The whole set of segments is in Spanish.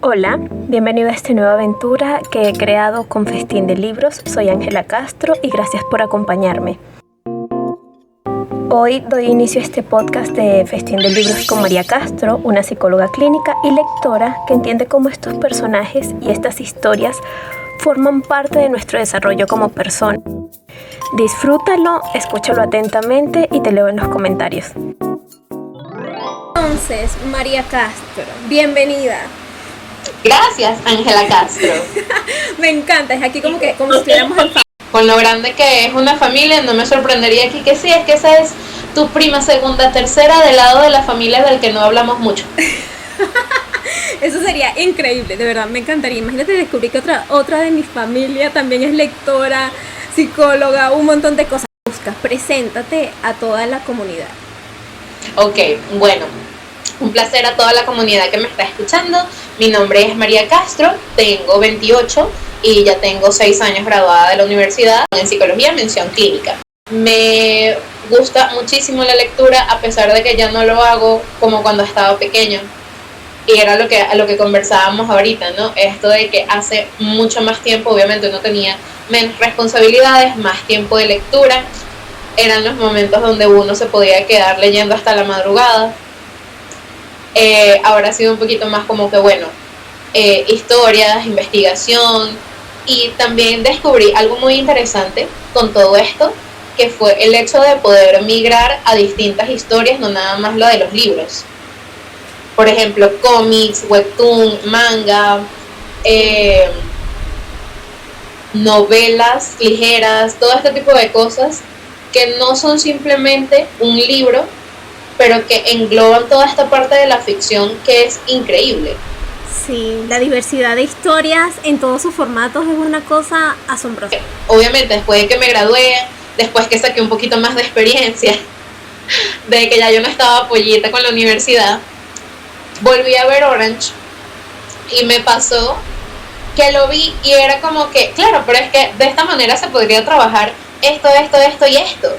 Hola, bienvenido a esta nueva aventura que he creado con Festín de Libros. Soy Ángela Castro y gracias por acompañarme. Hoy doy inicio a este podcast de Festín de Libros con María Castro, una psicóloga clínica y lectora que entiende cómo estos personajes y estas historias forman parte de nuestro desarrollo como persona. Disfrútalo, escúchalo atentamente y te leo en los comentarios. Entonces, María Castro, bienvenida. Gracias, Ángela Castro. Me encanta, es aquí como si estuviéramos en familia. Con lo grande que es una familia, no me sorprendería aquí que sí, es que esa es tu prima, segunda, tercera del lado de la familia del que no hablamos mucho. Eso sería increíble, de verdad, me encantaría. Imagínate descubrir que otra de mi familia también es lectora, psicóloga, un montón de cosas. Busca, preséntate a toda la comunidad. Ok, bueno, un placer a toda la comunidad que me está escuchando. Mi nombre es María Castro, tengo 28 y ya tengo 6 años graduada de la universidad en psicología, mención clínica. Me gusta muchísimo la lectura a pesar de que ya no lo hago como cuando estaba pequeño. Y era a lo que conversábamos ahorita, ¿no? Esto de que hace mucho más tiempo, obviamente uno tenía menos responsabilidades, más tiempo de lectura. Eran los momentos donde uno se podía quedar leyendo hasta la madrugada. Ahora ha sido un poquito más como que, bueno, historias, investigación, y también descubrí algo muy interesante con todo esto, que fue el hecho de poder migrar a distintas historias, no nada más lo de los libros. Por ejemplo, cómics, webtoon, manga, novelas ligeras, todo este tipo de cosas que no son simplemente un libro, pero que engloban toda esta parte de la ficción que es increíble. Sí, la diversidad de historias en todos sus formatos es una cosa asombrosa. Obviamente, después de que me gradué, después que saqué un poquito más de experiencia, de que ya yo no estaba pollita con la universidad, volví a ver Orange y me pasó que lo vi y era como que, claro, pero es que de esta manera se podría trabajar esto y esto.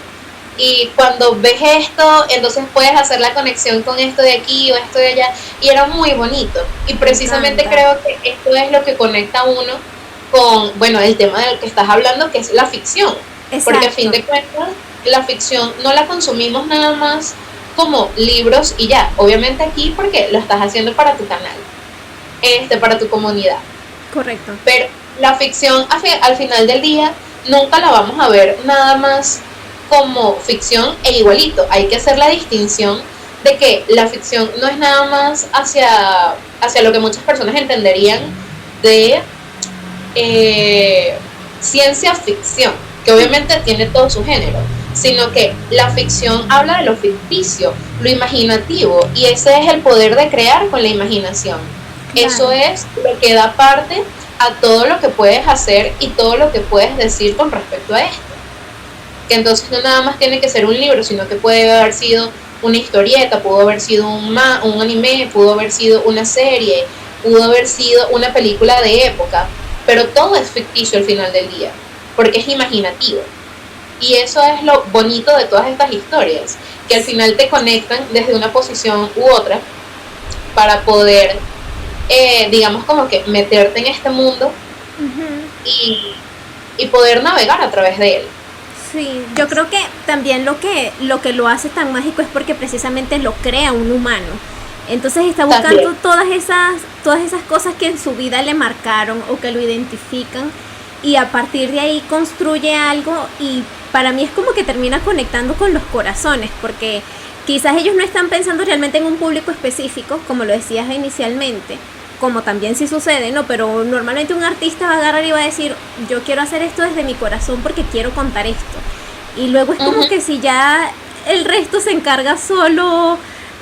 Y cuando ves esto, entonces puedes hacer la conexión con esto de aquí o esto de allá. Y era muy bonito. Y precisamente creo que esto es lo que conecta a uno con, bueno, el tema del que estás hablando, que es la ficción. Exacto. Porque a fin de cuentas, la ficción no la consumimos nada más como libros y ya. Obviamente aquí porque lo estás haciendo para tu canal, para tu comunidad. Correcto. Pero la ficción al final del día nunca la vamos a ver nada más como ficción e igualito. Hay que hacer la distinción de que la ficción no es nada más hacia lo que muchas personas entenderían de ciencia ficción, que obviamente tiene todo su género, sino que la ficción habla de lo ficticio, lo imaginativo, y ese es el poder de crear con la imaginación. Claro. Eso es lo que da parte a todo lo que puedes hacer y todo lo que puedes decir con respecto a esto. Que entonces no nada más tiene que ser un libro, sino que puede haber sido una historieta, pudo haber sido un anime, pudo haber sido una serie, pudo haber sido una película de época, pero todo es ficticio al final del día, porque es imaginativo. Y eso es lo bonito de todas estas historias, que al final te conectan desde una posición u otra para poder, digamos, como que meterte en este mundo y poder navegar a través de él. Sí, yo creo que también lo que lo hace tan mágico es porque precisamente lo crea un humano. Entonces está buscando todas esas cosas que en su vida le marcaron o que lo identifican, y a partir de ahí construye algo, y para mí es como que termina conectando con los corazones, porque quizás ellos no están pensando realmente en un público específico, como lo decías inicialmente, como también sí sucede, ¿no? Pero normalmente un artista va a agarrar y va a decir, yo quiero hacer esto desde mi corazón porque quiero contar esto. Y luego es como que si ya el resto se encarga solo,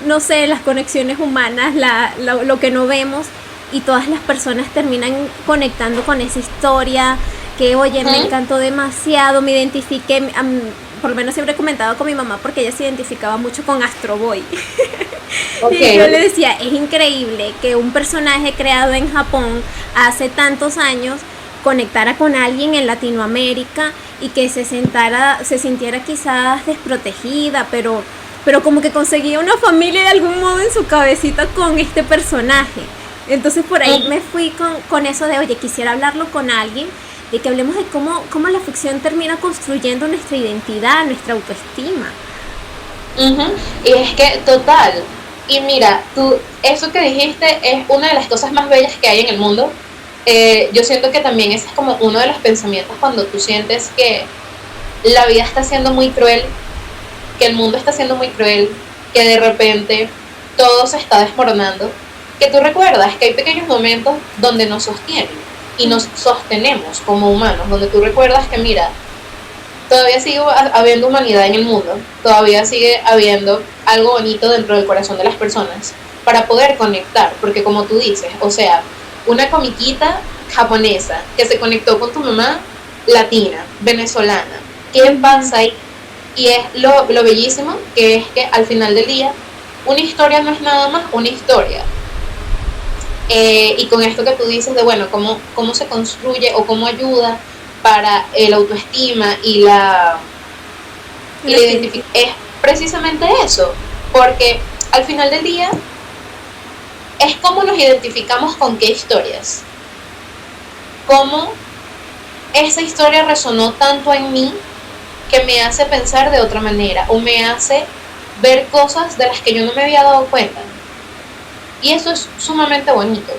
no sé, las conexiones humanas, lo que no vemos, y todas las personas terminan conectando con esa historia, que oye, me encantó demasiado, me identifiqué, por lo menos siempre he comentado con mi mamá porque ella se identificaba mucho con Astro Boy. Okay. Y yo le decía, es increíble que un personaje creado en Japón hace tantos años conectara con alguien en Latinoamérica y que se sintiera quizás desprotegida, pero como que conseguía una familia de algún modo en su cabecita con este personaje. Entonces por ahí me fui con eso de, oye, quisiera hablarlo con alguien, de que hablemos de cómo la ficción termina construyendo nuestra identidad, nuestra autoestima. Y es que, total, y mira, eso que dijiste es una de las cosas más bellas que hay en el mundo. Yo siento que también ese es como uno de los pensamientos cuando tú sientes que la vida está siendo muy cruel, que el mundo está siendo muy cruel, que de repente todo se está desmoronando, que tú recuerdas que hay pequeños momentos donde nos sostienen y nos sostenemos como humanos, donde tú recuerdas que mira, todavía sigue habiendo humanidad en el mundo, todavía sigue habiendo algo bonito dentro del corazón de las personas para poder conectar, porque como tú dices, o sea, una comiquita japonesa que se conectó con tu mamá latina, venezolana, ¿qué pasa ahí? Y es lo bellísimo que es que al final del día una historia no es nada más una historia. Y con esto que tú dices de, bueno, cómo se construye o cómo ayuda para el autoestima y la identificación, es precisamente eso, porque al final del día es cómo nos identificamos con qué historias, cómo esa historia resonó tanto en mí que me hace pensar de otra manera o me hace ver cosas de las que yo no me había dado cuenta. Y eso es sumamente bonito,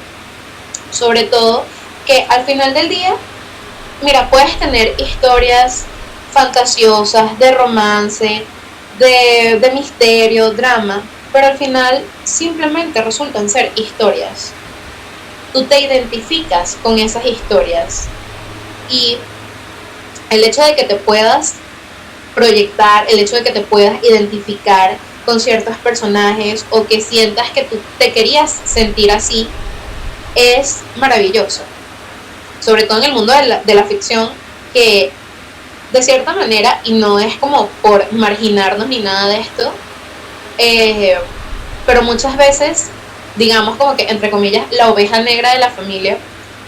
sobre todo que al final del día, mira, puedes tener historias fantasiosas, de romance, de misterio, drama, pero al final simplemente resultan ser historias. Tú te identificas con esas historias y el hecho de que te puedas proyectar, el hecho de que te puedas identificar con ciertos personajes o que sientas que tú te querías sentir así, es maravilloso. Sobre todo en el mundo de la ficción, que de cierta manera, y no es como por marginarnos ni nada de esto, pero muchas veces, digamos como que entre comillas, la oveja negra de la familia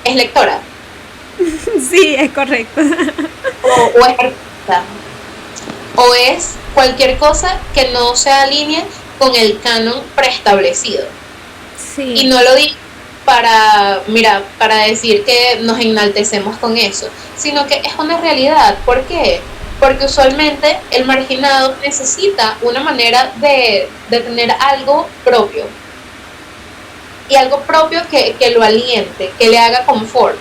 es lectora. Sí, es correcto. O es artista. O es cualquier cosa que no se alinee con el canon preestablecido. Sí. Y no lo digo para decir que nos enaltecemos con eso, sino que es una realidad. ¿Por qué? Porque usualmente el marginado necesita una manera de tener algo propio. Y algo propio que lo aliente, que le haga confort.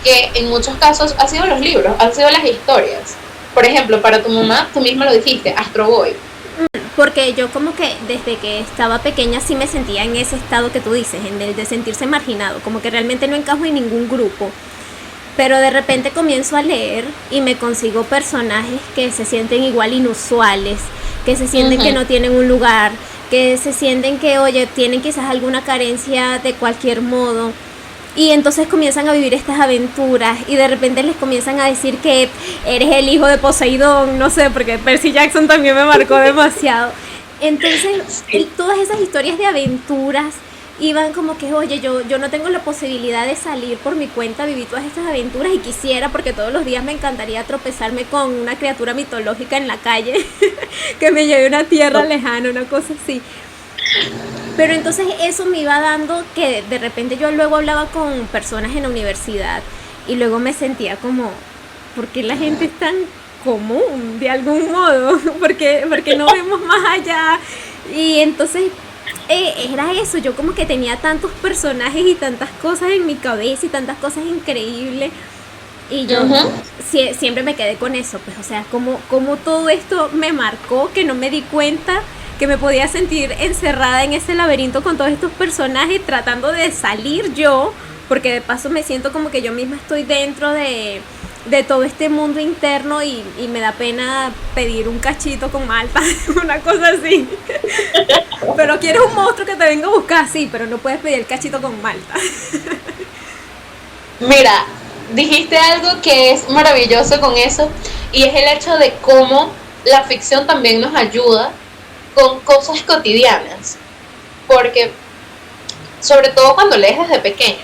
Que en muchos casos ha sido los libros, han sido las historias. Por ejemplo, para tu mamá, tú misma lo dijiste, Astro Boy. Porque yo como que desde que estaba pequeña sí me sentía en ese estado que tú dices, en el de sentirse marginado, como que realmente no encajo en ningún grupo. Pero de repente comienzo a leer y me consigo personajes que se sienten igual inusuales, que se sienten que no tienen un lugar, que se sienten que, oye, tienen quizás alguna carencia de cualquier modo. Y entonces comienzan a vivir estas aventuras y de repente les comienzan a decir que eres el hijo de Poseidón, no sé, porque Percy Jackson también me marcó demasiado. Entonces, todas esas historias de aventuras iban como que, oye, yo no tengo la posibilidad de salir por mi cuenta a vivir todas estas aventuras y quisiera, porque todos los días me encantaría tropezarme con una criatura mitológica en la calle que me lleve a una tierra lejana, una cosa así. Pero entonces eso me iba dando que de repente yo luego hablaba con personas en la universidad y luego me sentía como, ¿por qué la gente es tan común de algún modo? Porque no vemos más allá. Y entonces era eso, yo como que tenía tantos personajes y tantas cosas en mi cabeza y tantas cosas increíbles. Y yo siempre me quedé con eso, pues, o sea, como todo esto me marcó, que no me di cuenta que me podía sentir encerrada en ese laberinto con todos estos personajes tratando de salir yo, porque de paso me siento como que yo misma estoy dentro de todo este mundo interno y me da pena pedir un cachito con malta, una cosa así. Pero quieres un monstruo que te venga a buscar, sí, pero no puedes pedir el cachito con malta. Mira, dijiste algo que es maravilloso con eso, y es el hecho de cómo la ficción también nos ayuda con cosas cotidianas, porque sobre todo cuando lees desde pequeño,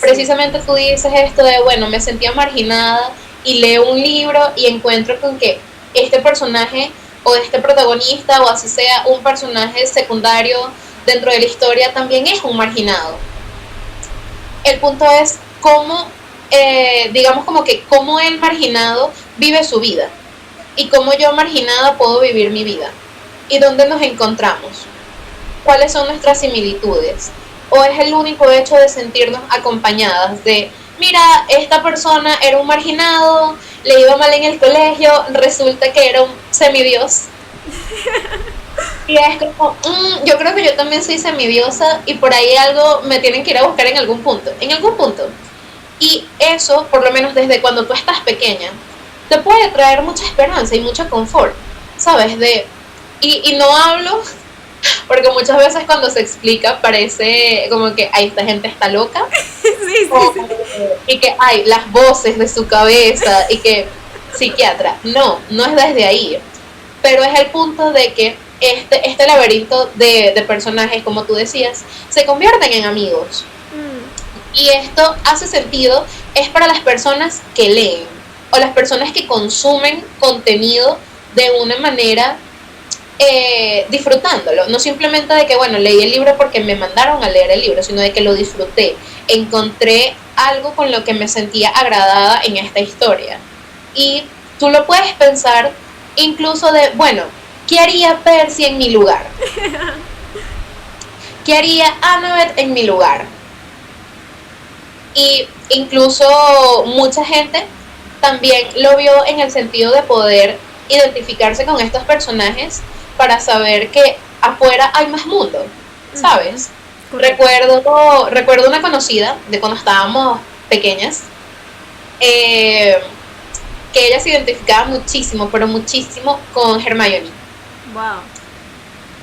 precisamente tú dices esto de, bueno, me sentía marginada y leo un libro y encuentro con que este personaje o este protagonista, o así sea un personaje secundario dentro de la historia, también es un marginado. el punto es cómo, digamos como que cómo el marginado vive su vida y cómo yo marginada puedo vivir mi vida y dónde nos encontramos, cuáles son nuestras similitudes, o es el único hecho de sentirnos acompañadas de, mira, esta persona era un marginado, le iba mal en el colegio, resulta que era un semidios. Y es como, yo creo que yo también soy semidiosa y por ahí algo me tienen que ir a buscar en algún punto. Y eso, por lo menos desde cuando tú estás pequeña, te puede traer mucha esperanza y mucho confort, ¿sabes? Y no hablo, porque muchas veces cuando se explica parece como que, ay, esta gente está loca. Sí. Y que, ay, las voces de su cabeza y que psiquiatra. No es desde ahí. Pero es el punto de que este laberinto de personajes, como tú decías, se convierten en amigos. Y esto hace sentido, es para las personas que leen o las personas que consumen contenido de una manera disfrutándolo. No simplemente de que, bueno, leí el libro porque me mandaron a leer el libro, sino de que lo disfruté. Encontré algo con lo que me sentía agradada en esta historia. Y tú lo puedes pensar incluso de, bueno, ¿qué haría Percy en mi lugar? ¿Qué haría Annabeth en mi lugar? Y incluso mucha gente también lo vio en el sentido de poder identificarse con estos personajes para saber que afuera hay más mundo, ¿sabes? Recuerdo una conocida de cuando estábamos pequeñas, que ella se identificaba muchísimo, pero muchísimo con Hermione. Wow.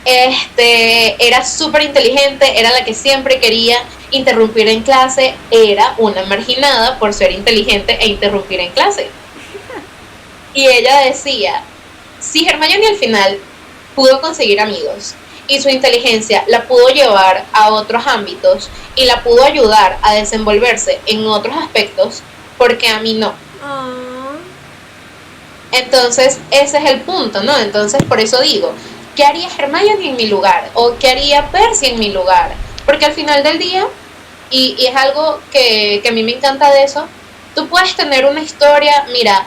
Era súper inteligente, era la que siempre quería interrumpir en clase, era una marginada por ser inteligente e interrumpir en clase. Y ella decía, si Hermione al final pudo conseguir amigos y su inteligencia la pudo llevar a otros ámbitos y la pudo ayudar a desenvolverse en otros aspectos, ¿por qué a mí no? Entonces ese es el punto, ¿no? Entonces por eso digo, ¿qué haría Hermione en mi lugar? ¿O qué haría Percy en mi lugar? Porque al final del día, y es algo que a mí me encanta de eso, tú puedes tener una historia, mira,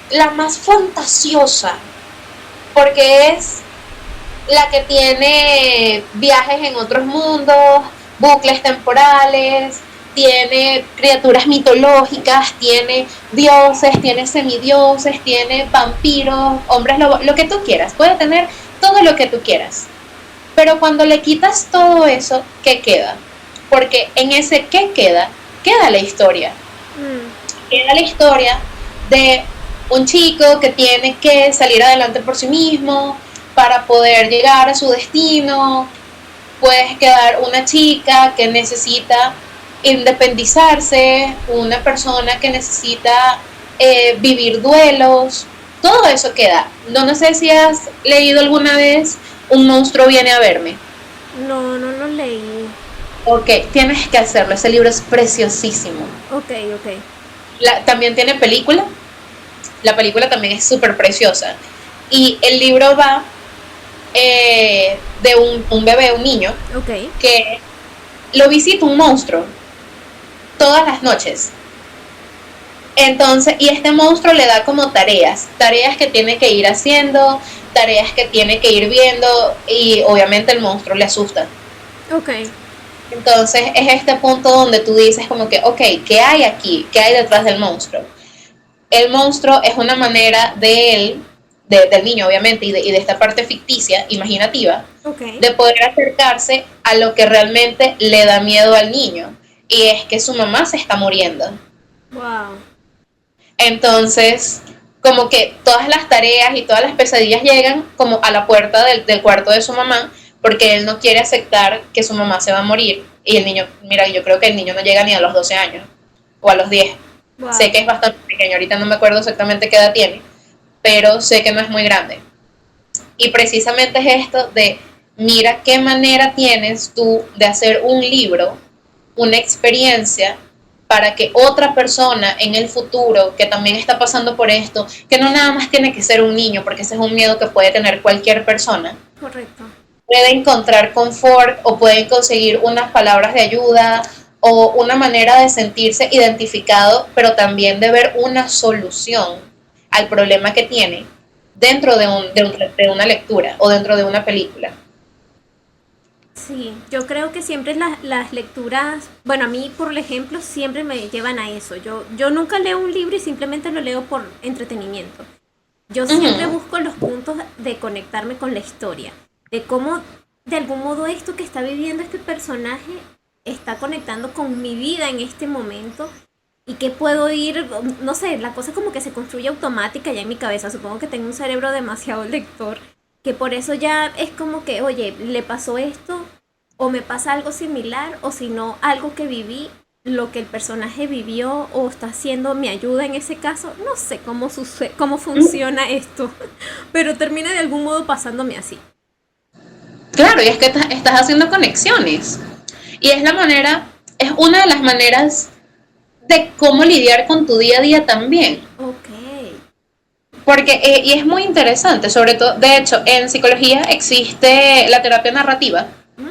la más fantasiosa, porque es la que tiene viajes en otros mundos, bucles temporales, tiene criaturas mitológicas, tiene dioses, tiene semidioses, tiene vampiros, hombres lobos, lo que tú quieras, puede tener todo lo que tú quieras. Pero cuando le quitas todo eso, ¿qué queda? Porque en ese ¿qué queda? Queda la historia. Queda la historia de un chico que tiene que salir adelante por sí mismo para poder llegar a su destino. Puedes quedar una chica que necesita independizarse, una persona que necesita vivir duelos. Todo eso queda. No sé si has leído alguna vez Un monstruo viene a verme. No lo leí. Ok, tienes que hacerlo. Ese libro es preciosísimo. Ok. También tiene película. La película también es súper preciosa. Y el libro va de un bebé, un niño, que lo visita un monstruo todas las noches. Entonces, y este monstruo le da como tareas que tiene que ir haciendo, tareas que tiene que ir viendo, y obviamente el monstruo le asusta. Entonces es este punto donde tú dices como que, ok, ¿qué hay aquí? ¿Qué hay detrás del monstruo? El monstruo es una manera de él, del niño obviamente, y de esta parte ficticia, imaginativa, de poder acercarse a lo que realmente le da miedo al niño, y es que su mamá se está muriendo. Wow. Entonces, como que todas las tareas y todas las pesadillas llegan como a la puerta del cuarto de su mamá, porque él no quiere aceptar que su mamá se va a morir. Y el niño, mira, yo creo que el niño no llega ni a los 12 años, o a los 10. Wow. Sé que es bastante pequeño, ahorita no me acuerdo exactamente qué edad tiene, pero sé que no es muy grande. Y precisamente es esto de, mira qué manera tienes tú de hacer un libro, una experiencia, para que otra persona en el futuro que también está pasando por esto, que no nada más tiene que ser un niño, porque ese es un miedo que puede tener cualquier persona. Correcto. Puede encontrar confort o pueden conseguir unas palabras de ayuda o una manera de sentirse identificado, pero también de ver una solución al problema que tiene dentro de una lectura o dentro de una película. Sí, yo creo que siempre las lecturas, bueno, a mí por ejemplo siempre me llevan a eso. Yo nunca leo un libro y simplemente lo leo por entretenimiento. Yo siempre Ujú. busco los puntos de conectarme con la historia, de cómo de algún modo esto que está viviendo este personaje está conectando con mi vida en este momento y que puedo ir, no sé, la cosa como que se construye automática ya en mi cabeza. Supongo que tengo un cerebro demasiado lector, que por eso ya es como que, oye, le pasó esto, o me pasa algo similar, o si no, algo que viví, lo que el personaje vivió o está haciendo me ayuda en ese caso. No sé cómo sucede, cómo funciona esto, pero termina de algún modo pasándome así. Claro, y es que estás haciendo conexiones. Y es una de las maneras de cómo lidiar con tu día a día también. Ok. Porque, y es muy interesante, sobre todo, de hecho, en psicología existe la terapia narrativa, Mm,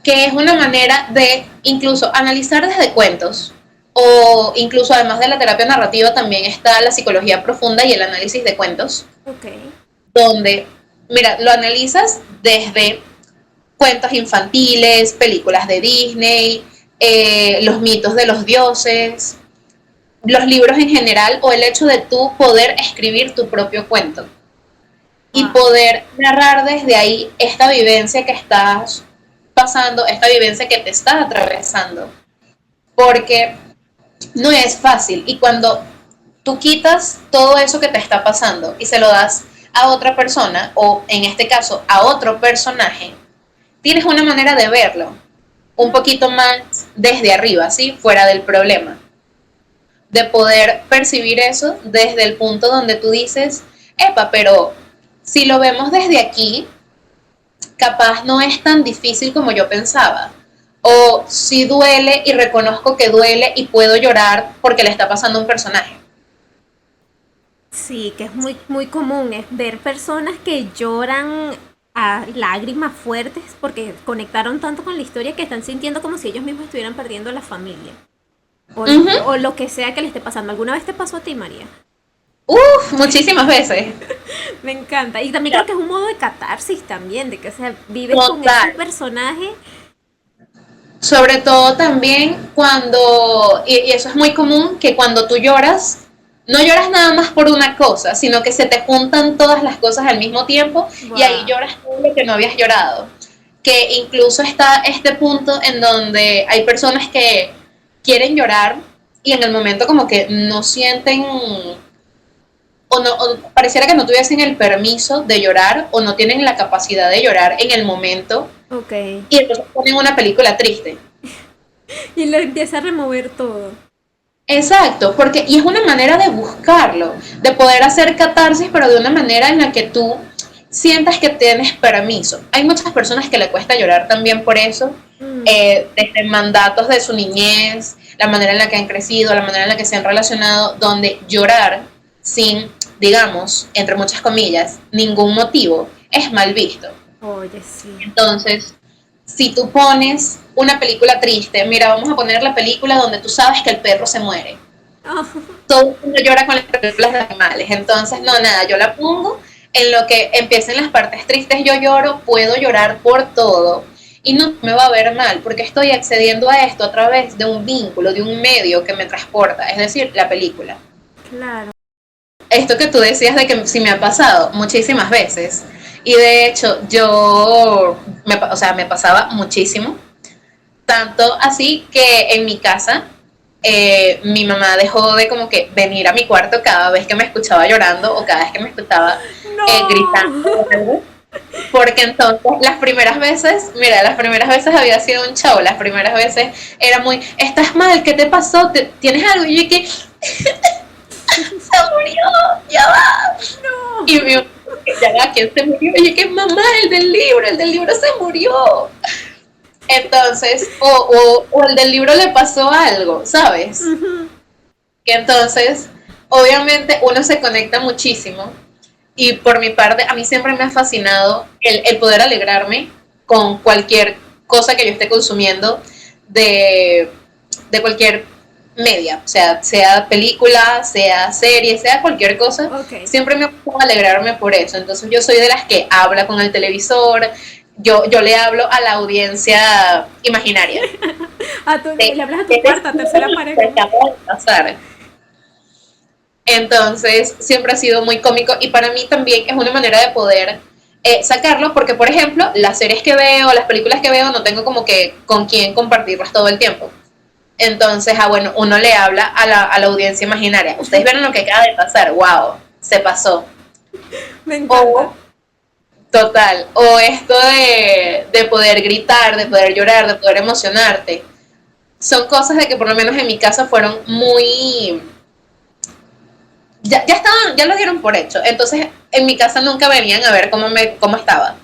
que es una manera de incluso analizar desde cuentos, o incluso además de la terapia narrativa también está la psicología profunda y el análisis de cuentos, ok. donde, mira, lo analizas desde cuentos infantiles, películas de Disney, los mitos de los dioses, los libros en general, o el hecho de tú poder escribir tu propio cuento y Wow. poder narrar desde ahí esta vivencia que estás pasando, esta vivencia que te está atravesando, porque no es fácil. Y cuando tú quitas todo eso que te está pasando y se lo das a otra persona, o en este caso a otro personaje, tienes una manera de verlo un poquito más desde arriba, ¿sí? Fuera del problema. De poder percibir eso desde el punto donde tú dices, epa, pero si lo vemos desde aquí, capaz no es tan difícil como yo pensaba. O si duele y reconozco que duele y puedo llorar porque le está pasando a un personaje. Sí, que es muy, muy común, es ver personas que lloran a lágrimas fuertes porque conectaron tanto con la historia que están sintiendo como si ellos mismos estuvieran perdiendo a la familia. Uh-huh. O lo que sea que le esté pasando. ¿Alguna vez te pasó a ti, María? Uf, muchísimas veces. Me encanta. Y también creo que es un modo de catarsis también, de que vives con ese Total. personaje. Sobre todo también cuando, y eso es muy común, que cuando tú lloras, no lloras nada más por una cosa, sino que se te juntan todas las cosas al mismo tiempo y ahí Wow. lloras todo lo que no habías llorado. Que incluso está este punto en donde hay personas que quieren llorar y en el momento como que no sienten o, no, o pareciera que no tuviesen el permiso de llorar o no tienen la capacidad de llorar en el momento Ok. y entonces ponen una película triste. Y lo empieza a remover todo. Exacto, porque y es una manera de buscarlo, de poder hacer catarsis, pero de una manera en la que tú sientas que tienes permiso. Hay muchas personas que le cuesta llorar también por eso, Mm, desde mandatos de su niñez, la manera en la que han crecido, la manera en la que se han relacionado, donde llorar sin, digamos, entre muchas comillas, ningún motivo, es mal visto. oye, sí. Entonces, si tú pones una película triste, mira, vamos a poner la película donde tú sabes que el perro se muere. Oh, Todo el mundo llora con las películas de animales. Entonces, no, nada, yo la pongo en lo que empiecen las partes tristes, yo lloro, puedo llorar por todo. Y no me va a ver mal, porque estoy accediendo a esto a través de un vínculo, de un medio que me transporta, es decir, la película. claro. Esto que tú decías de que sí me ha pasado muchísimas veces. Y de hecho, o sea, me pasaba muchísimo. Tanto así que en mi casa, mi mamá dejó de como que venir a mi cuarto cada vez que me escuchaba llorando o cada vez que me escuchaba gritando No. o algo. Porque entonces las primeras veces, mira, las primeras veces había sido un show, las primeras veces era muy, estás mal, ¿qué te pasó? ¿Tienes algo? Y yo que se murió, ya va. No. Y mi mamá, ya va, ¿quién se murió? Y yo que mamá, el del libro se murió. Entonces, o el del libro le pasó algo, ¿sabes? Ujú. Y entonces, obviamente uno se conecta muchísimo y por mi parte, a mí siempre me ha fascinado el poder alegrarme con cualquier cosa que yo esté consumiendo, de cualquier media, o sea película, sea serie, sea cualquier cosa, Okay. siempre me gusta alegrarme por eso. Entonces yo soy de las que habla con el televisor, yo le hablo a la audiencia imaginaria. Le hablas a tu cuarta, tercera pared. Se acaba de pasar. Entonces siempre ha sido muy cómico y para mí también es una manera de poder sacarlo, porque por ejemplo las series que veo, las películas que veo, no tengo como que con quién compartirlas todo el tiempo. Entonces, bueno, uno le habla a la audiencia imaginaria. Ustedes vieron lo que acaba de pasar, wow, se pasó. Me encanta. O, total, o esto de poder gritar, de poder llorar, de poder emocionarte. Son cosas de que por lo menos en mi casa fueron muy... Ya lo dieron por hecho. Entonces, en mi casa nunca venían a ver cómo estaba.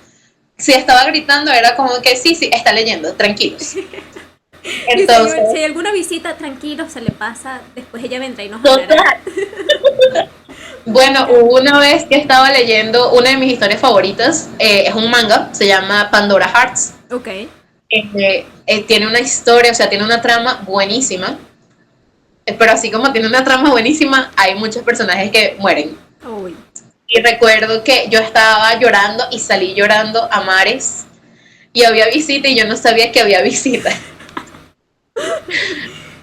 Si estaba gritando era como que sí, está leyendo, tranquilos. Entonces, si hay alguna visita, tranquilo, se le pasa, después ella vendrá y nos hablará. Bueno, hubo una vez que estaba leyendo una de mis historias favoritas, es un manga, se llama Pandora Hearts. Ok. Tiene una historia, o sea, tiene una trama buenísima, pero así como tiene una trama buenísima, hay muchos personajes que mueren. Uy. Y recuerdo que yo estaba llorando y salí llorando a mares, y había visita y yo no sabía que había visita.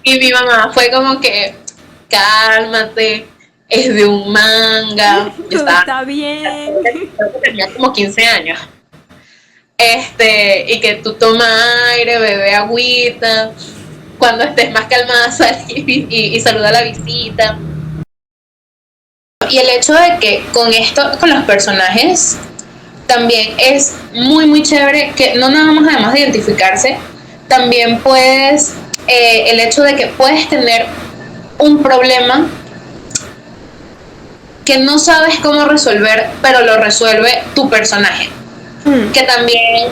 Y mi mamá fue como que, cálmate, es de un manga. Yo está bien. Creo que tenía como 15 años. Y que tú toma aire, bebe agüita. Cuando estés más calmada, salí y saluda a la visita. Y el hecho de que con esto, con los personajes, también es muy, muy chévere que no nada más además de identificarse, también puedes, el hecho de que puedes tener un problema que no sabes cómo resolver, pero lo resuelve tu personaje. Que también,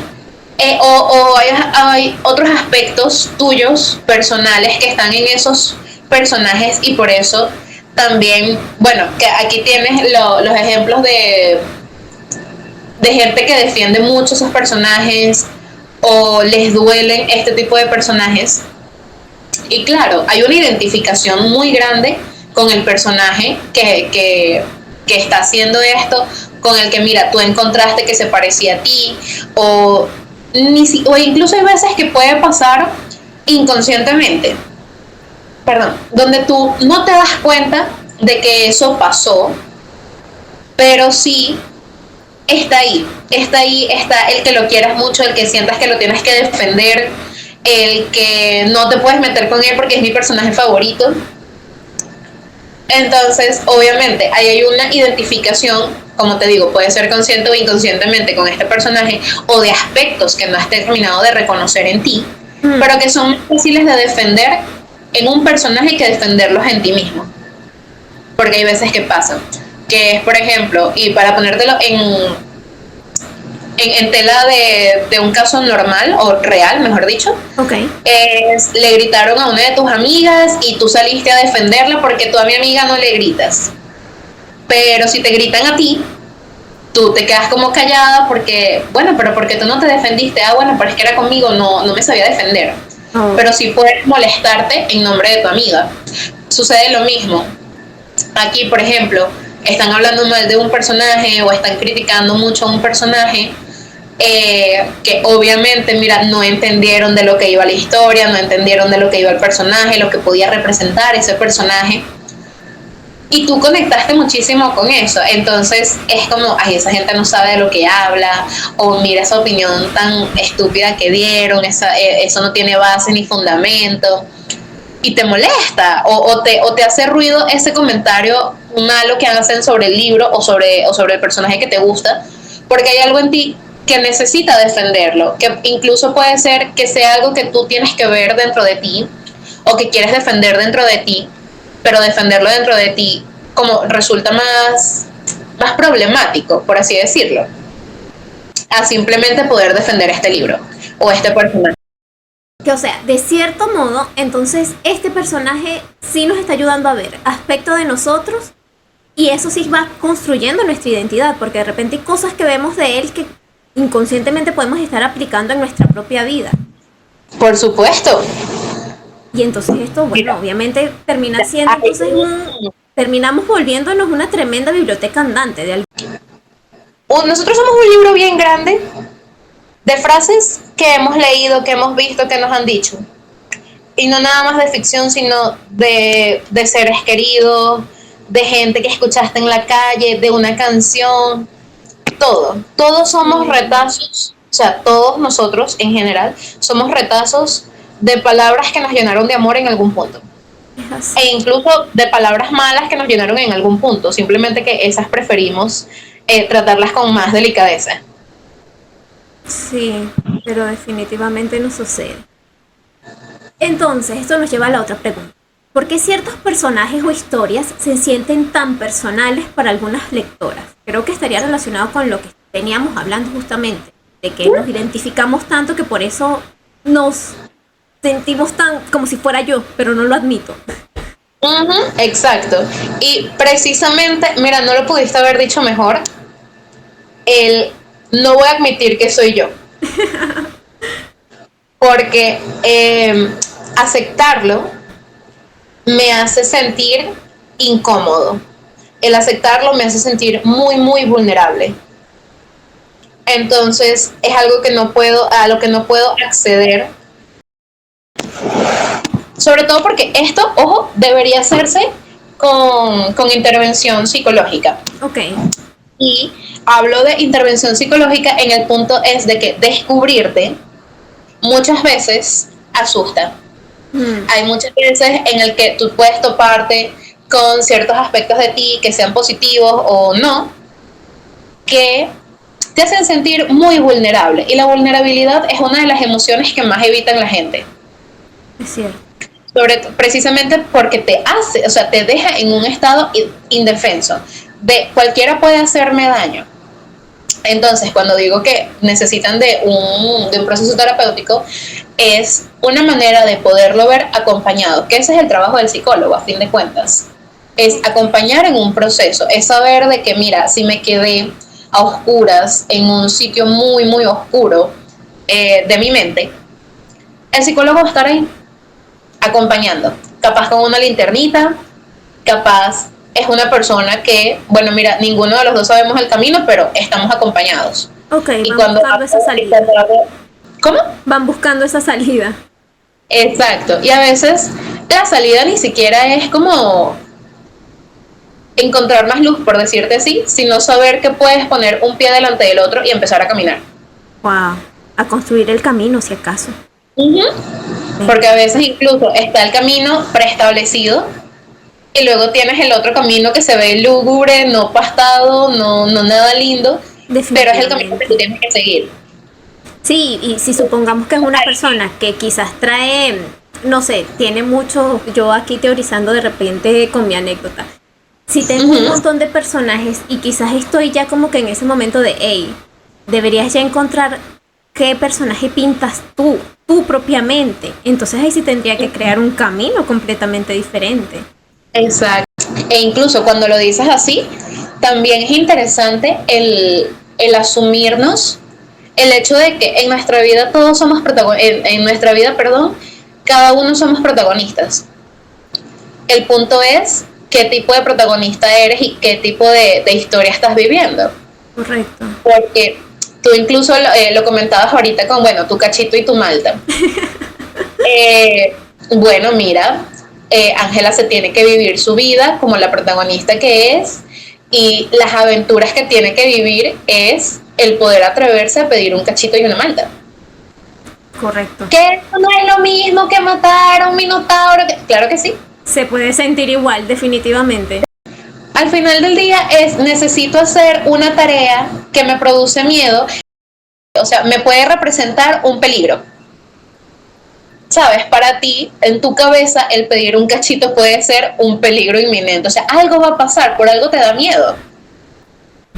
hay otros aspectos tuyos, personales, que están en esos personajes y por eso también, bueno, que aquí tienes los ejemplos de gente que defiende mucho esos personajes o les duelen este tipo de personajes. Y claro, hay una identificación muy grande con el personaje que está haciendo esto, con el que, mira, tú encontraste que se parecía a ti, o incluso hay veces que puede pasar inconscientemente, donde tú no te das cuenta de que eso pasó, pero sí está ahí, está el que lo quieras mucho, el que sientas que lo tienes que defender, el que no te puedes meter con él porque es mi personaje favorito. Entonces, obviamente, ahí hay una identificación, como te digo, puede ser consciente o inconscientemente con este personaje, o de aspectos que no has terminado de reconocer en ti, pero que son fáciles de defender en un personaje que defenderlos en ti mismo. Porque hay veces que pasa, que es, por ejemplo, y para ponértelo en tela de un caso normal o real, mejor dicho, okay. Le gritaron a una de tus amigas y tú saliste a defenderla porque tú a mi amiga no le gritas. Pero si te gritan a ti, tú te quedas como callada porque, bueno, pero porque tú no te defendiste. Bueno, pero es que era conmigo, no me sabía defender. Oh. Pero sí puedes molestarte en nombre de tu amiga. Sucede lo mismo. Aquí, por ejemplo, están hablando mal de un personaje o están criticando mucho a un personaje, que obviamente, mira, no entendieron de lo que iba la historia, no entendieron de lo que iba el personaje, lo que podía representar ese personaje, y tú conectaste muchísimo con eso. Entonces es como, ay, esa gente no sabe de lo que habla, o mira esa opinión tan estúpida que dieron, eso no tiene base ni fundamento, y te molesta, o te hace ruido ese comentario malo que hacen sobre el libro o sobre el personaje que te gusta, porque hay algo en ti que necesita defenderlo, que incluso puede ser que sea algo que tú tienes que ver dentro de ti, o que quieres defender dentro de ti, pero defenderlo dentro de ti como resulta más problemático, por así decirlo, a simplemente poder defender este libro o este personaje. Que, o sea, de cierto modo, entonces este personaje sí nos está ayudando a ver aspectos de nosotros, y eso sí va construyendo nuestra identidad, porque de repente hay cosas que vemos de él que inconscientemente podemos estar aplicando en nuestra propia vida. Por supuesto. Y entonces esto, bueno, Mira, obviamente termina siendo hay entonces terminamos volviéndonos una tremenda biblioteca andante de nosotros somos un libro bien grande de frases que hemos leído, que hemos visto, que nos han dicho. Y no nada más de ficción, sino de seres queridos, de gente que escuchaste en la calle, de una canción, todo. Todos somos retazos, o sea, todos nosotros en general somos retazos de palabras que nos llenaron de amor en algún punto. Es así. E incluso de palabras malas que nos llenaron en algún punto, simplemente que esas preferimos tratarlas con más delicadeza. Sí, pero definitivamente no sucede. Entonces, esto nos lleva a la otra pregunta. ¿Por qué ciertos personajes o historias se sienten tan personales para algunas lectoras? Creo que estaría relacionado con lo que veníamos hablando justamente, de que nos identificamos tanto que por eso nos sentimos tan como si fuera yo, pero no lo admito. Exacto. Y precisamente, mira, no lo pudiste haber dicho mejor, el no voy a admitir que soy yo. Porque aceptarlo me hace sentir incómodo. El aceptarlo me hace sentir muy, muy vulnerable. Entonces es algo que no puedo, a lo que no puedo acceder. Sobre todo porque esto, ojo, debería hacerse con intervención psicológica. Ok. Y hablo de intervención psicológica en el punto es de que descubrirte muchas veces asusta. Hay muchas veces en el que tú puedes toparte con ciertos aspectos de ti que sean positivos o no, que te hacen sentir muy vulnerable. Y la vulnerabilidad es una de las emociones que más evitan la gente. Es cierto. Precisamente porque te hace, o sea, te deja en un estado indefenso. De cualquiera puede hacerme daño. Entonces, cuando digo que necesitan de un proceso terapéutico, es una manera de poderlo ver acompañado, que ese es el trabajo del psicólogo, a fin de cuentas. Es acompañar en un proceso, es saber de que, mira, si me quedé a oscuras en un sitio muy, muy oscuro de mi mente, el psicólogo va a estar ahí, acompañando, capaz con una linternita, capaz es una persona que, bueno, mira, ninguno de los dos sabemos el camino, pero estamos acompañados. Ok, y van cuando buscando esa salida. ¿Cómo? Van buscando esa salida. Exacto, y a veces la salida ni siquiera es como encontrar más luz, por decirte así, sino saber que puedes poner un pie delante del otro y empezar a caminar. Wow. A construir el camino, si acaso. Porque a veces incluso está el camino preestablecido y luego tienes el otro camino que se ve lúgubre, no pastado, no nada lindo, pero es el camino que tú tienes que seguir. Sí, y si supongamos que es una persona que quizás trae, no sé, tiene mucho, yo aquí teorizando de repente con mi anécdota, si tengo un montón de personajes y quizás estoy ya como que en ese momento de, hey, deberías ya encontrar qué personaje pintas tú propiamente, entonces ahí sí tendría que crear un camino completamente diferente. Exacto. E incluso cuando lo dices así, también es interesante el asumirnos el hecho de que en nuestra vida todos somos en nuestra vida, perdón, cada uno somos protagonistas. El punto es qué tipo de protagonista eres y qué tipo de historia estás viviendo. Correcto. Porque tú incluso lo comentabas ahorita con, bueno, tu cachito y tu malta. Bueno, mira, Ángela se tiene que vivir su vida como la protagonista que es y las aventuras que tiene que vivir es el poder atreverse a pedir un cachito y una malta. Correcto. Que eso no es lo mismo que matar a un minotauro. Claro que sí. Se puede sentir igual, definitivamente. Al final del día necesito hacer una tarea que me produce miedo, o sea, me puede representar un peligro. ¿Sabes? Para ti, en tu cabeza, el pedir un cachito puede ser un peligro inminente. O sea, algo va a pasar, por algo te da miedo.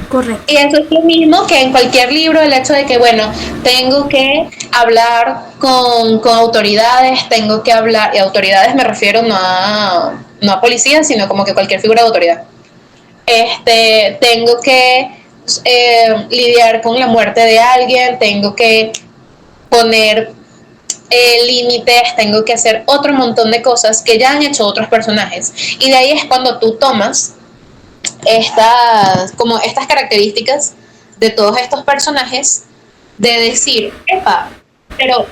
Correcto. Y eso es lo mismo que en cualquier libro, el hecho de que, bueno, tengo que hablar con autoridades, tengo que hablar, y autoridades me refiero no a policías, sino como que cualquier figura de autoridad. Tengo que lidiar con la muerte de alguien, tengo que poner límites, tengo que hacer otro montón de cosas que ya han hecho otros personajes. Y de ahí es cuando tú tomas estas características de todos estos personajes, de decir, epa, pero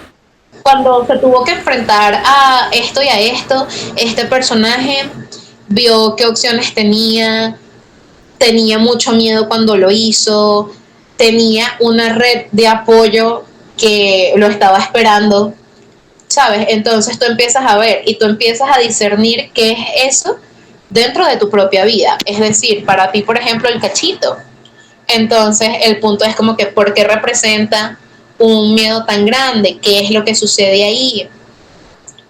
cuando se tuvo que enfrentar a esto y a esto, este personaje vio qué opciones tenía mucho miedo cuando lo hizo, tenía una red de apoyo que lo estaba esperando, ¿sabes? Entonces tú empiezas a ver y tú empiezas a discernir qué es eso dentro de tu propia vida. Es decir, para ti, por ejemplo, el cachito. Entonces el punto es como que ¿por qué representa un miedo tan grande? ¿Qué es lo que sucede ahí?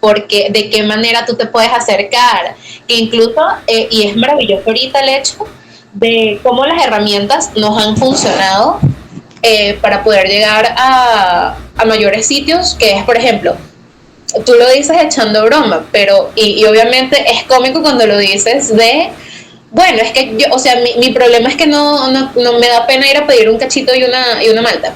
Porque de qué manera tú te puedes acercar. Que incluso, y es maravilloso ahorita el hecho de cómo las herramientas nos han funcionado para poder llegar a mayores sitios, que es, por ejemplo, tú lo dices echando broma, pero, y obviamente es cómico cuando lo dices bueno, es que yo, o sea, mi problema es que no me da pena ir a pedir un cachito y una malta.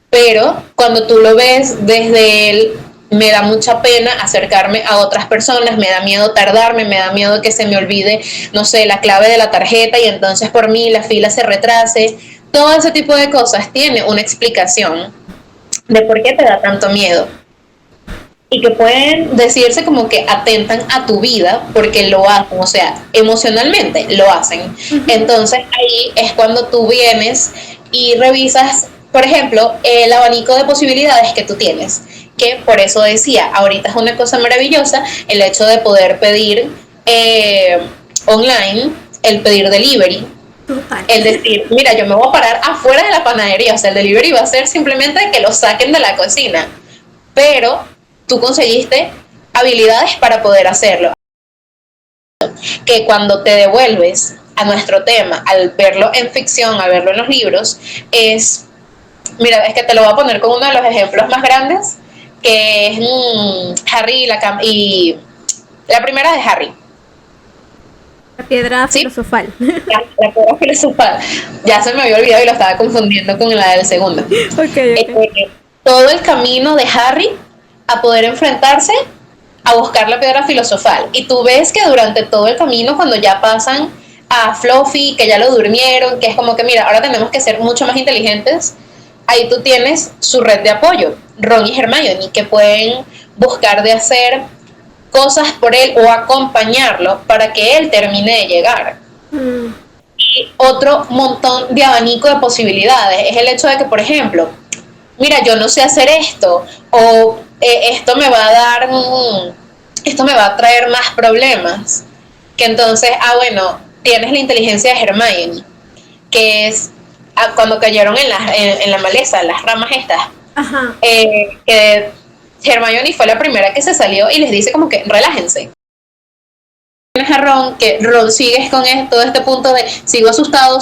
Pero cuando tú lo ves desde él, me da mucha pena acercarme a otras personas, me da miedo tardarme, me da miedo que se me olvide, no sé, la clave de la tarjeta y entonces por mí la fila se retrase. Todo ese tipo de cosas tiene una explicación de por qué te da tanto miedo. Y que pueden decirse como que atentan a tu vida porque lo hacen, o sea, emocionalmente lo hacen. Entonces ahí es cuando tú vienes y revisas, por ejemplo, el abanico de posibilidades que tú tienes, que por eso decía, ahorita es una cosa maravillosa el hecho de poder pedir online, el pedir delivery. El decir, mira, yo me voy a parar afuera de la panadería, o sea, el delivery va a ser simplemente que lo saquen de la cocina, pero tú conseguiste habilidades para poder hacerlo. Que cuando te devuelves a nuestro tema, al verlo en ficción, al verlo en los libros, mira, es que te lo voy a poner con uno de los ejemplos más grandes, que es Harry y la primera de Harry. La piedra filosofal. La piedra filosofal. Ya se me había olvidado y lo estaba confundiendo con la del segundo. Okay. Todo el camino de Harry a poder enfrentarse a buscar la piedra filosofal. Y tú ves que durante todo el camino, cuando ya pasan a Fluffy, que ya lo durmieron, que es como que, mira, ahora tenemos que ser mucho más inteligentes, ahí tú tienes su red de apoyo, Ron y Hermione, que pueden buscar de hacer cosas por él o acompañarlo para que él termine de llegar. Y otro montón de abanico de posibilidades es el hecho de que, por ejemplo, mira, yo no sé hacer esto, o esto me va a traer más problemas. Que entonces, bueno, tienes la inteligencia de Hermione, que es cuando cayeron en la maleza, las ramas estas. Ajá. Que Hermione fue la primera que se salió y les dice como que relájense. Tienes a Ron, que Ron sigue con todo este punto de sigo asustado.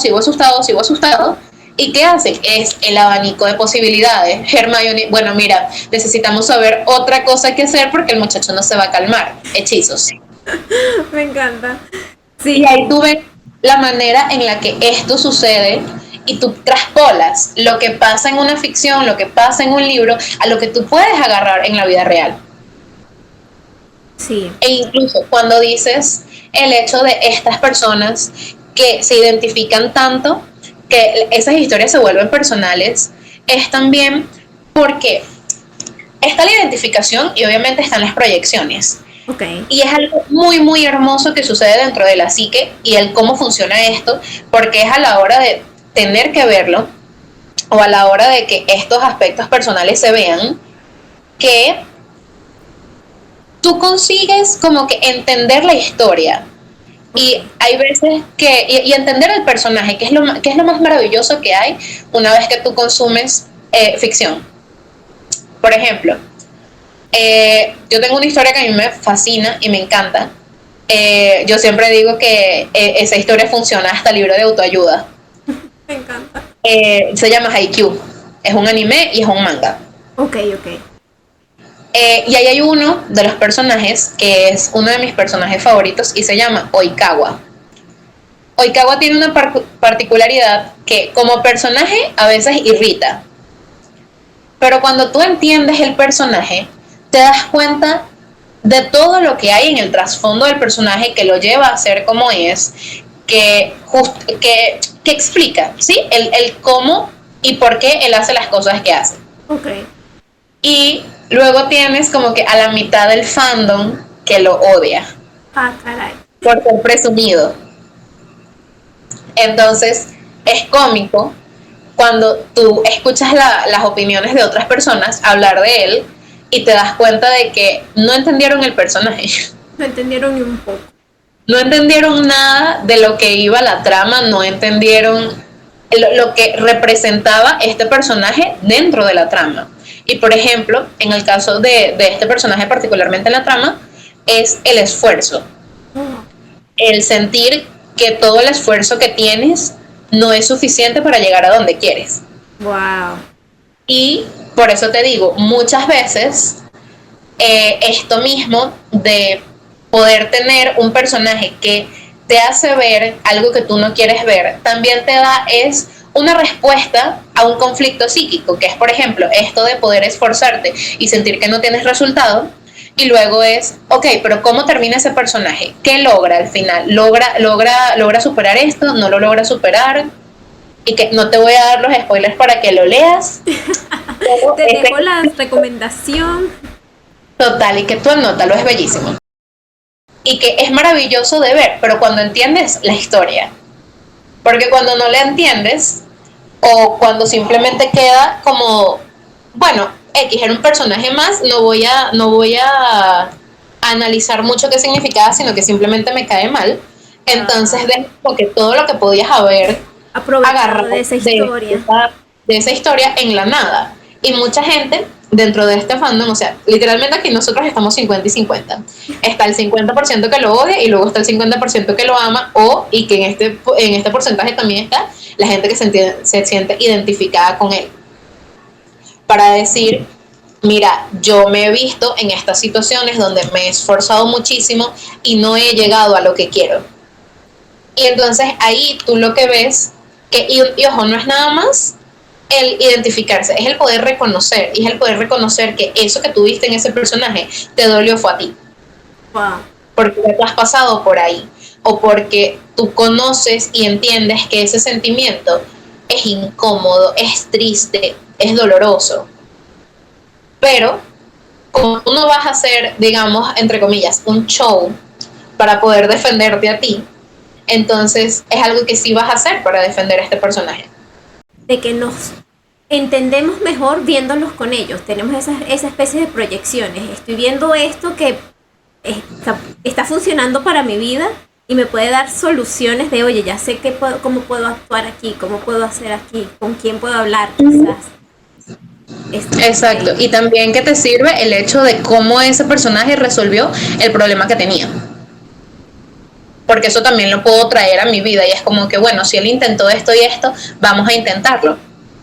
¿Y qué hace? Es el abanico de posibilidades. Hermione, bueno, mira, necesitamos saber otra cosa que hacer porque el muchacho no se va a calmar. Hechizos. Me encanta. Sí. Y ahí tú ves la manera en la que esto sucede y tú traspolas lo que pasa en una ficción, lo que pasa en un libro, a lo que tú puedes agarrar en la vida real. Sí. E incluso cuando dices el hecho de estas personas que se identifican tanto, que esas historias se vuelven personales, es también porque está la identificación y obviamente están las proyecciones. Okay. Y es algo muy, muy hermoso que sucede dentro de la psique y el cómo funciona esto, porque es a la hora de tener que verlo o a la hora de que estos aspectos personales se vean, que tú consigues como que entender la historia. Y hay veces que, y entender el personaje, que es lo más maravilloso que hay una vez que tú consumes ficción. Por ejemplo, yo tengo una historia que a mí me fascina y me encanta. Yo siempre digo que esa historia funciona hasta libro de autoayuda. Me encanta. Se llama Haikyuu. Es un anime y es un manga. Ok. Y ahí hay uno de los personajes que es uno de mis personajes favoritos y se llama Oikawa. Oikawa tiene una particularidad que como personaje a veces irrita, Pero cuando tú entiendes el personaje, te das cuenta de todo lo que hay en el trasfondo del personaje que lo lleva a ser como es, que explica, ¿sí? El cómo y por qué él hace las cosas que hace. Okay. Y luego tienes como que a la mitad del fandom que lo odia. Ah, caray. Por ser presumido. Entonces, es cómico cuando tú escuchas las opiniones de otras personas hablar de él y te das cuenta de que no entendieron el personaje. No entendieron ni un poco. No entendieron nada de lo que iba la trama, no entendieron lo que representaba este personaje dentro de la trama. Y por ejemplo, en el caso de este personaje particularmente en la trama, es el esfuerzo. El sentir que todo el esfuerzo que tienes no es suficiente para llegar a donde quieres. Wow. Y por eso te digo, muchas veces esto mismo de poder tener un personaje que te hace ver algo que tú no quieres ver, también te da es una respuesta a un conflicto psíquico, que es, por ejemplo, esto de poder esforzarte y sentir que no tienes resultado, y luego es, ok, pero ¿cómo termina ese personaje? ¿Qué logra al final? ¿Logra superar esto? ¿No lo logra superar? Y que no te voy a dar los spoilers para que lo leas. Te dejo la recomendación. Total, y que tú anótalo, es bellísimo. Y que es maravilloso de ver, pero cuando entiendes la historia. Porque cuando no la entiendes, o cuando simplemente queda como, bueno, X era un personaje más, no voy a analizar mucho qué significaba, sino que simplemente me cae mal. Entonces dejo que todo lo que podías haber agarrado de esa historia. De esa historia en la nada. Y mucha gente dentro de este fandom, o sea, literalmente aquí nosotros estamos 50 y 50. Está el 50% que lo odia y luego está el 50% que lo ama, y que en este porcentaje también está la gente que se siente identificada con él. Para decir, mira, yo me he visto en estas situaciones donde me he esforzado muchísimo y no he llegado a lo que quiero. Y entonces ahí tú lo que ves, y ojo, no es nada más el identificarse, es el poder reconocer, y es el poder reconocer que eso que tuviste en ese personaje te dolió fue a ti. Wow. Porque te has pasado por ahí, o porque tú conoces y entiendes que ese sentimiento es incómodo, es triste, es doloroso. Pero como tú no vas a hacer, digamos, entre comillas, un show para poder defenderte a ti, entonces es algo que sí vas a hacer para defender a este personaje. De que nos entendemos mejor viéndolos con ellos. Tenemos esa especie de proyecciones. Estoy viendo esto que está funcionando para mi vida y me puede dar soluciones de, oye, ya sé cómo puedo actuar aquí, cómo puedo hacer aquí, con quién puedo hablar, quizás. Exacto. Y también que te sirve el hecho de cómo ese personaje resolvió el problema que tenía. Porque eso también lo puedo traer a mi vida y es como que, bueno, si él intentó esto y esto, vamos a intentarlo.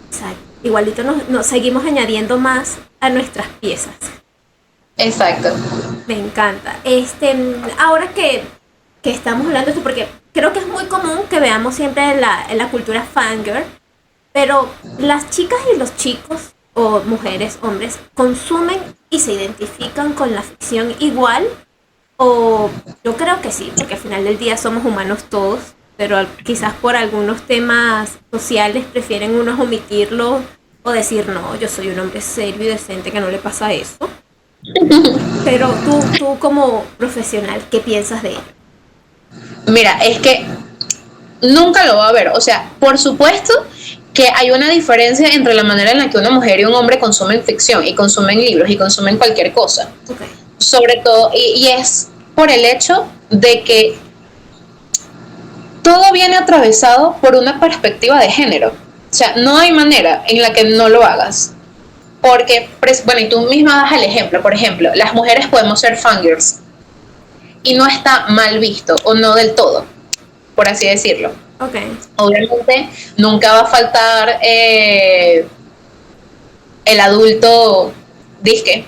Exacto. Igualito nos seguimos añadiendo más a nuestras piezas. Exacto. Me encanta. Ahora que estamos hablando de esto, porque creo que es muy común que veamos siempre en la cultura fangirl, pero las chicas y los chicos, o mujeres, hombres, consumen y se identifican con la ficción igual. O yo creo que sí, porque al final del día somos humanos todos, pero quizás por algunos temas sociales prefieren unos omitirlo o decir, no, yo soy un hombre serio y decente que no le pasa eso. Pero tú como profesional, ¿qué piensas de ello? Mira, es que nunca lo va a ver. O sea, por supuesto que hay una diferencia entre la manera en la que una mujer y un hombre consumen ficción y consumen libros y consumen cualquier cosa. Okay. Sobre todo, y es por el hecho de que todo viene atravesado por una perspectiva de género. O sea, no hay manera en la que no lo hagas. Porque, bueno, y tú misma das el ejemplo. Por ejemplo, las mujeres podemos ser fangirls y no está mal visto, o no del todo, por así decirlo. Okay. Obviamente, nunca va a faltar el adulto disque.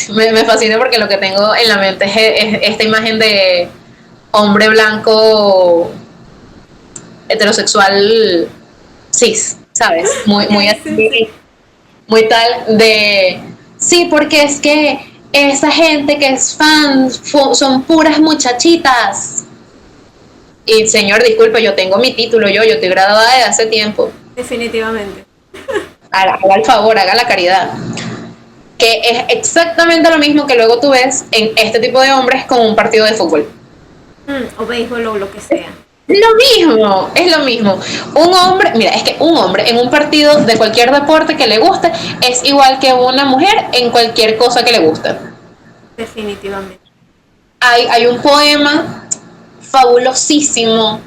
Me fascina porque lo que tengo en la mente es esta imagen de hombre blanco heterosexual cis, ¿sabes? Muy así. muy tal de, sí, porque es que esa gente que es fan son puras muchachitas. Y señor, disculpe, yo tengo mi título, yo estoy graduada de hace tiempo. Definitivamente. Haga el favor, haga la caridad. Que es exactamente lo mismo que luego tú ves en este tipo de hombres con un partido de fútbol. O béisbol o lo que sea. Lo mismo, es lo mismo. Un hombre, mira, es que un hombre en un partido de cualquier deporte que le guste es igual que una mujer en cualquier cosa que le guste. Definitivamente. Hay un poema fabulosísimo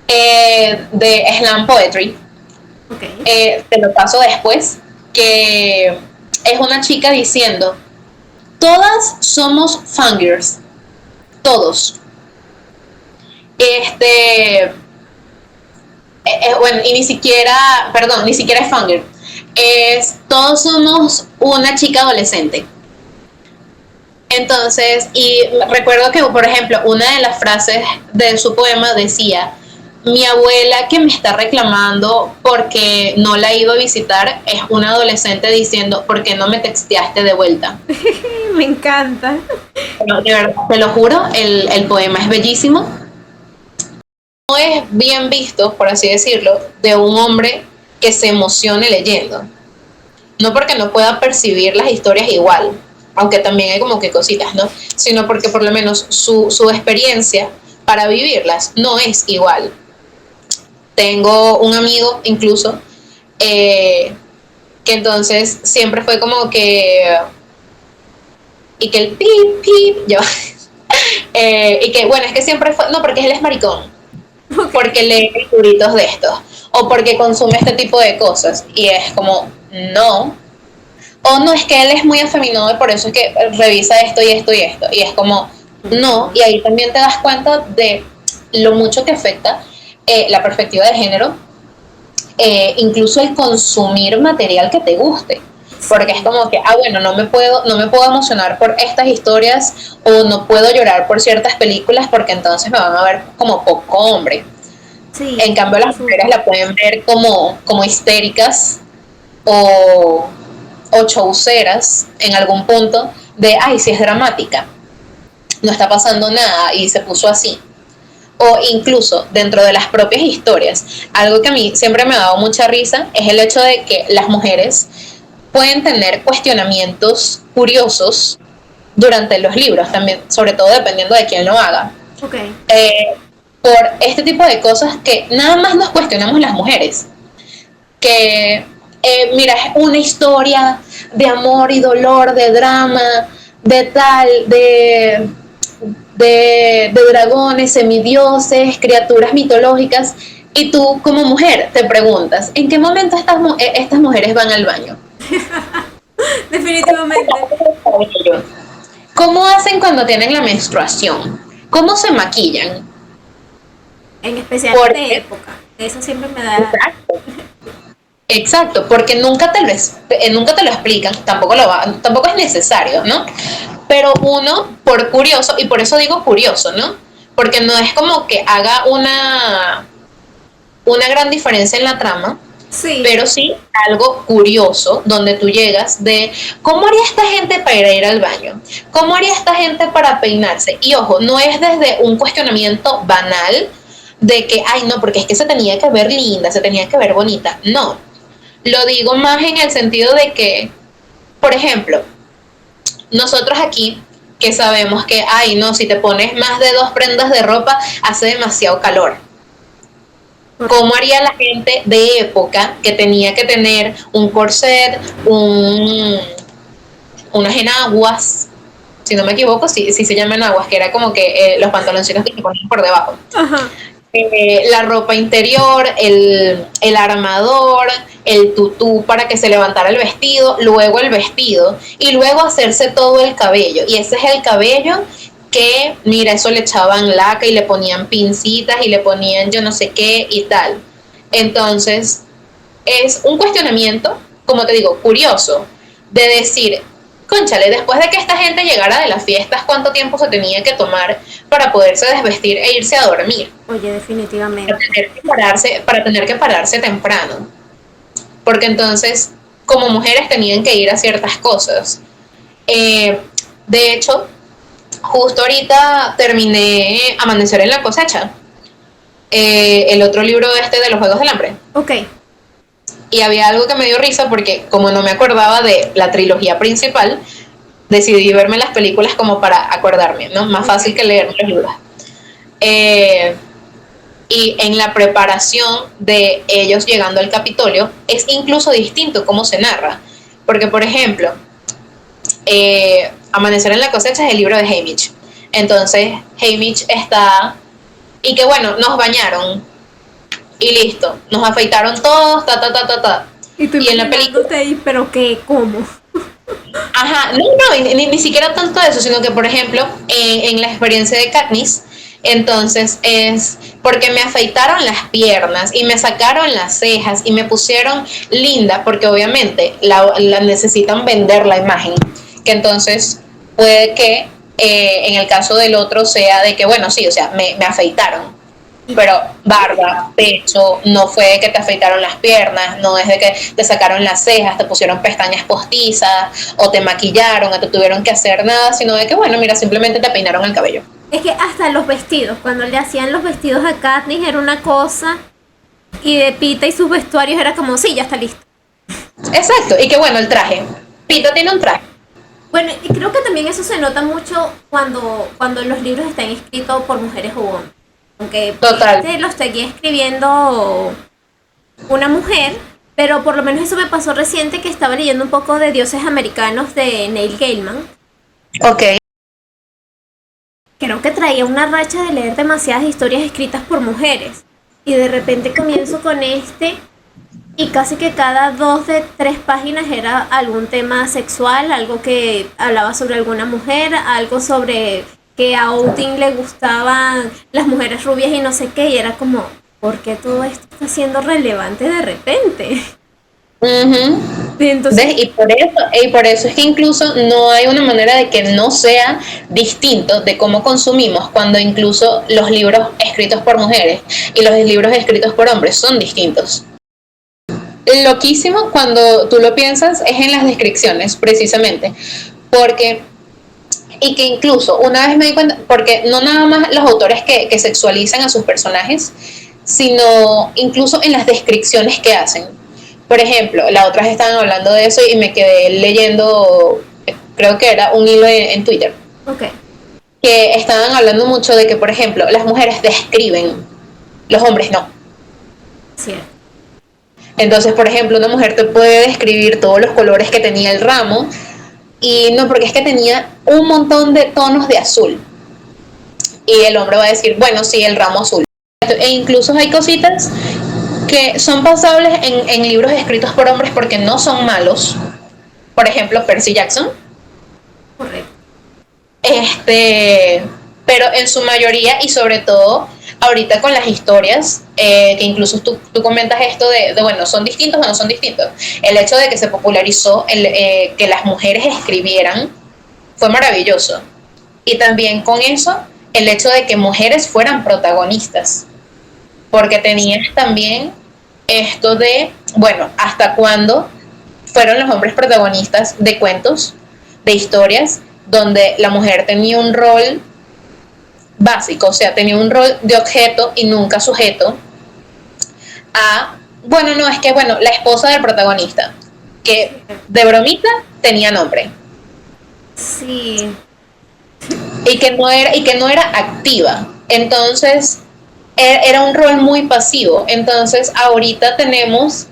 de slam poetry, te lo paso después, que es una chica diciendo, todas somos fangirls, todos. Bueno, y ni siquiera es fangirl, todos somos una chica adolescente. Entonces, y recuerdo que, por ejemplo, una de las frases de su poema decía, mi abuela que me está reclamando porque no la he ido a visitar es una adolescente diciendo, ¿por qué no me texteaste de vuelta? Me encanta. No, de verdad, te lo juro, el poema es bellísimo. No es bien visto, por así decirlo, de un hombre que se emocione leyendo. No porque no pueda percibir las historias igual, aunque también hay como que cositas, ¿no? Sino porque por lo menos su experiencia para vivirlas no es igual. Tengo un amigo incluso que entonces siempre fue como que y que el pip ya y que bueno, es que siempre fue, no, porque él es maricón, porque lee libritos de estos o porque consume este tipo de cosas, y es como no, o no, es que él es muy afeminado y por eso es que revisa esto y esto y esto, y es como no, y ahí también te das cuenta de lo mucho que afecta la perspectiva de género, incluso el consumir material que te guste, porque es como que, bueno, no me puedo emocionar por estas historias o no puedo llorar por ciertas películas porque entonces me van a ver como poco hombre. Sí, en cambio las mujeres la pueden ver como histéricas o chauceras en algún punto de, ay, si es dramática, no está pasando nada y se puso así. O incluso dentro de las propias historias, algo que a mí siempre me ha dado mucha risa es el hecho de que las mujeres pueden tener cuestionamientos curiosos durante los libros también, sobre todo dependiendo de quién lo haga. Por este tipo de cosas que nada más nos cuestionamos las mujeres, que mira, es una historia de amor y dolor, de drama, de tal, de dragones, semidioses, criaturas mitológicas, y tú como mujer te preguntas, ¿en qué momento estas mujeres van al baño? Definitivamente. ¿Cómo hacen cuando tienen la menstruación? ¿Cómo se maquillan? En especial de época. Eso siempre me da... Exacto, porque nunca te lo explican, tampoco es necesario, ¿no? Pero uno, por curioso, y por eso digo curioso, ¿no? Porque no es como que haga una gran diferencia en la trama, sí, pero sí algo curioso, donde tú llegas de ¿cómo haría esta gente para ir al baño? ¿Cómo haría esta gente para peinarse? Y ojo, no es desde un cuestionamiento banal de que, ay, no, porque es que se tenía que ver linda, se tenía que ver bonita. No, lo digo más en el sentido de que, por ejemplo, nosotros aquí que sabemos que, ay, no, si te pones más de 2 prendas de ropa hace demasiado calor. ¿Cómo haría la gente de época que tenía que tener un corset, unas enaguas, si no me equivoco, sí se llaman enaguas, que era como que los pantaloncitos que se ponían por debajo? Ajá. La ropa interior, el armador, el tutú para que se levantara el vestido, luego el vestido y luego hacerse todo el cabello. Y ese es el cabello que, mira, eso le echaban laca y le ponían pincitas y le ponían yo no sé qué y tal. Entonces, es un cuestionamiento, como te digo, curioso, de decir, cónchale, después de que esta gente llegara de las fiestas, ¿cuánto tiempo se tenía que tomar para poderse desvestir e irse a dormir? Oye, definitivamente. Para tener que pararse temprano. Porque entonces, como mujeres tenían que ir a ciertas cosas. De hecho, justo ahorita terminé Amanecer en la cosecha, el otro libro de los Juegos del Hambre. Ok. Y había algo que me dio risa porque como no me acordaba de la trilogía principal, decidí verme las películas como para acordarme, ¿no? Más fácil que leerme los libros. Y en la preparación de ellos llegando al Capitolio es incluso distinto cómo se narra. Porque, por ejemplo, Amanecer en la cosecha es el libro de Haymitch. Entonces, Haymitch está... Y que bueno, nos bañaron. Y listo. Nos afeitaron todos, Y tú en la película... ahí, pero qué, ¿cómo? Ajá, no, ni siquiera tanto eso, sino que, por ejemplo, en la experiencia de Katniss, entonces es porque me afeitaron las piernas y me sacaron las cejas y me pusieron linda, porque obviamente la necesitan vender la imagen, que entonces puede que en el caso del otro sea de que, bueno, sí, o sea, me afeitaron, pero barba, pecho, no fue que te afeitaron las piernas, no es de que te sacaron las cejas, te pusieron pestañas postizas o te maquillaron o te tuvieron que hacer nada, sino de que, bueno, mira, simplemente te peinaron el cabello. Es que hasta los vestidos, cuando le hacían los vestidos a Katniss era una cosa, y de Pita y sus vestuarios era como, sí, ya está listo. Exacto, y que bueno, el traje. Pita tiene un traje. Bueno, y creo que también eso se nota mucho cuando los libros están escritos por mujeres o hombres. Aunque Total. Lo seguía escribiendo una mujer, pero por lo menos eso me pasó reciente, que estaba leyendo un poco de Dioses Americanos de Neil Gaiman. Ok. Creo que traía una racha de leer demasiadas historias escritas por mujeres. Y de repente comienzo con y casi que cada 2 de 3 páginas era algún tema sexual, algo que hablaba sobre alguna mujer, algo sobre que a Outing le gustaban las mujeres rubias y no sé qué, y era como, ¿por qué todo esto está siendo relevante de repente? Uh-huh. Entonces, y por eso es que incluso no hay una manera de que no sea distinto de cómo consumimos, cuando incluso los libros escritos por mujeres y los libros escritos por hombres son distintos. Loquísimo cuando tú lo piensas es en las descripciones, precisamente, porque, y que incluso una vez me di cuenta, porque no nada más los autores que sexualizan a sus personajes, sino incluso en las descripciones que hacen. Por ejemplo, las otras estaban hablando de eso y me quedé leyendo, creo que era un hilo en Twitter, okay, que estaban hablando mucho de que, por ejemplo, las mujeres describen, los hombres no. Cierto. Entonces, por ejemplo, una mujer te puede describir todos los colores que tenía el ramo, y no, porque es que tenía un montón de tonos de azul. Y el hombre va a decir, bueno, sí, el ramo azul. E incluso hay cositas que son pasables en libros escritos por hombres porque no son malos. Por ejemplo, Percy Jackson. Correcto. Pero en su mayoría, y sobre todo ahorita con las historias, que incluso tú comentas esto de, bueno, ¿son distintos o no son distintos? El hecho de que se popularizó que las mujeres escribieran fue maravilloso. Y también con eso, el hecho de que mujeres fueran protagonistas. Porque tenías también esto de, bueno, ¿hasta cuándo fueron los hombres protagonistas de cuentos, de historias, donde la mujer tenía un rol básico, o sea, tenía un rol de objeto y nunca sujeto a, bueno, no, es que, bueno, la esposa del protagonista, que de bromita tenía nombre. Sí. Y que no era activa. Entonces, era un rol muy pasivo. Entonces, ahorita tenemos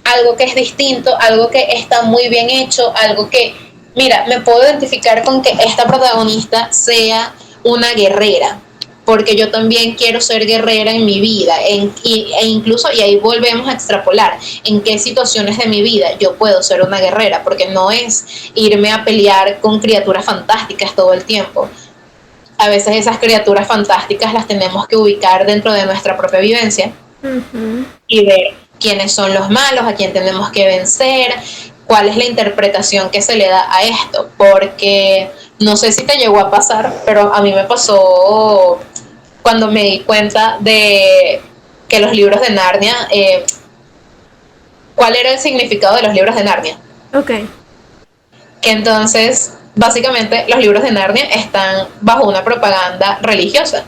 algo que es distinto, algo que está muy bien hecho, algo que, mira, me puedo identificar con que esta protagonista sea una guerrera, porque yo también quiero ser guerrera en mi vida, e incluso, y ahí volvemos a extrapolar, en qué situaciones de mi vida yo puedo ser una guerrera, porque no es irme a pelear con criaturas fantásticas todo el tiempo. A veces esas criaturas fantásticas las tenemos que ubicar dentro de nuestra propia vivencia, uh-huh, y ver quiénes son los malos, a quién tenemos que vencer, cuál es la interpretación que se le da a esto, porque no sé si te llegó a pasar, pero a mí me pasó cuando me di cuenta de que los libros de Narnia, cuál era el significado de los libros de Narnia. Ok. Que entonces, básicamente, los libros de Narnia están bajo una propaganda religiosa,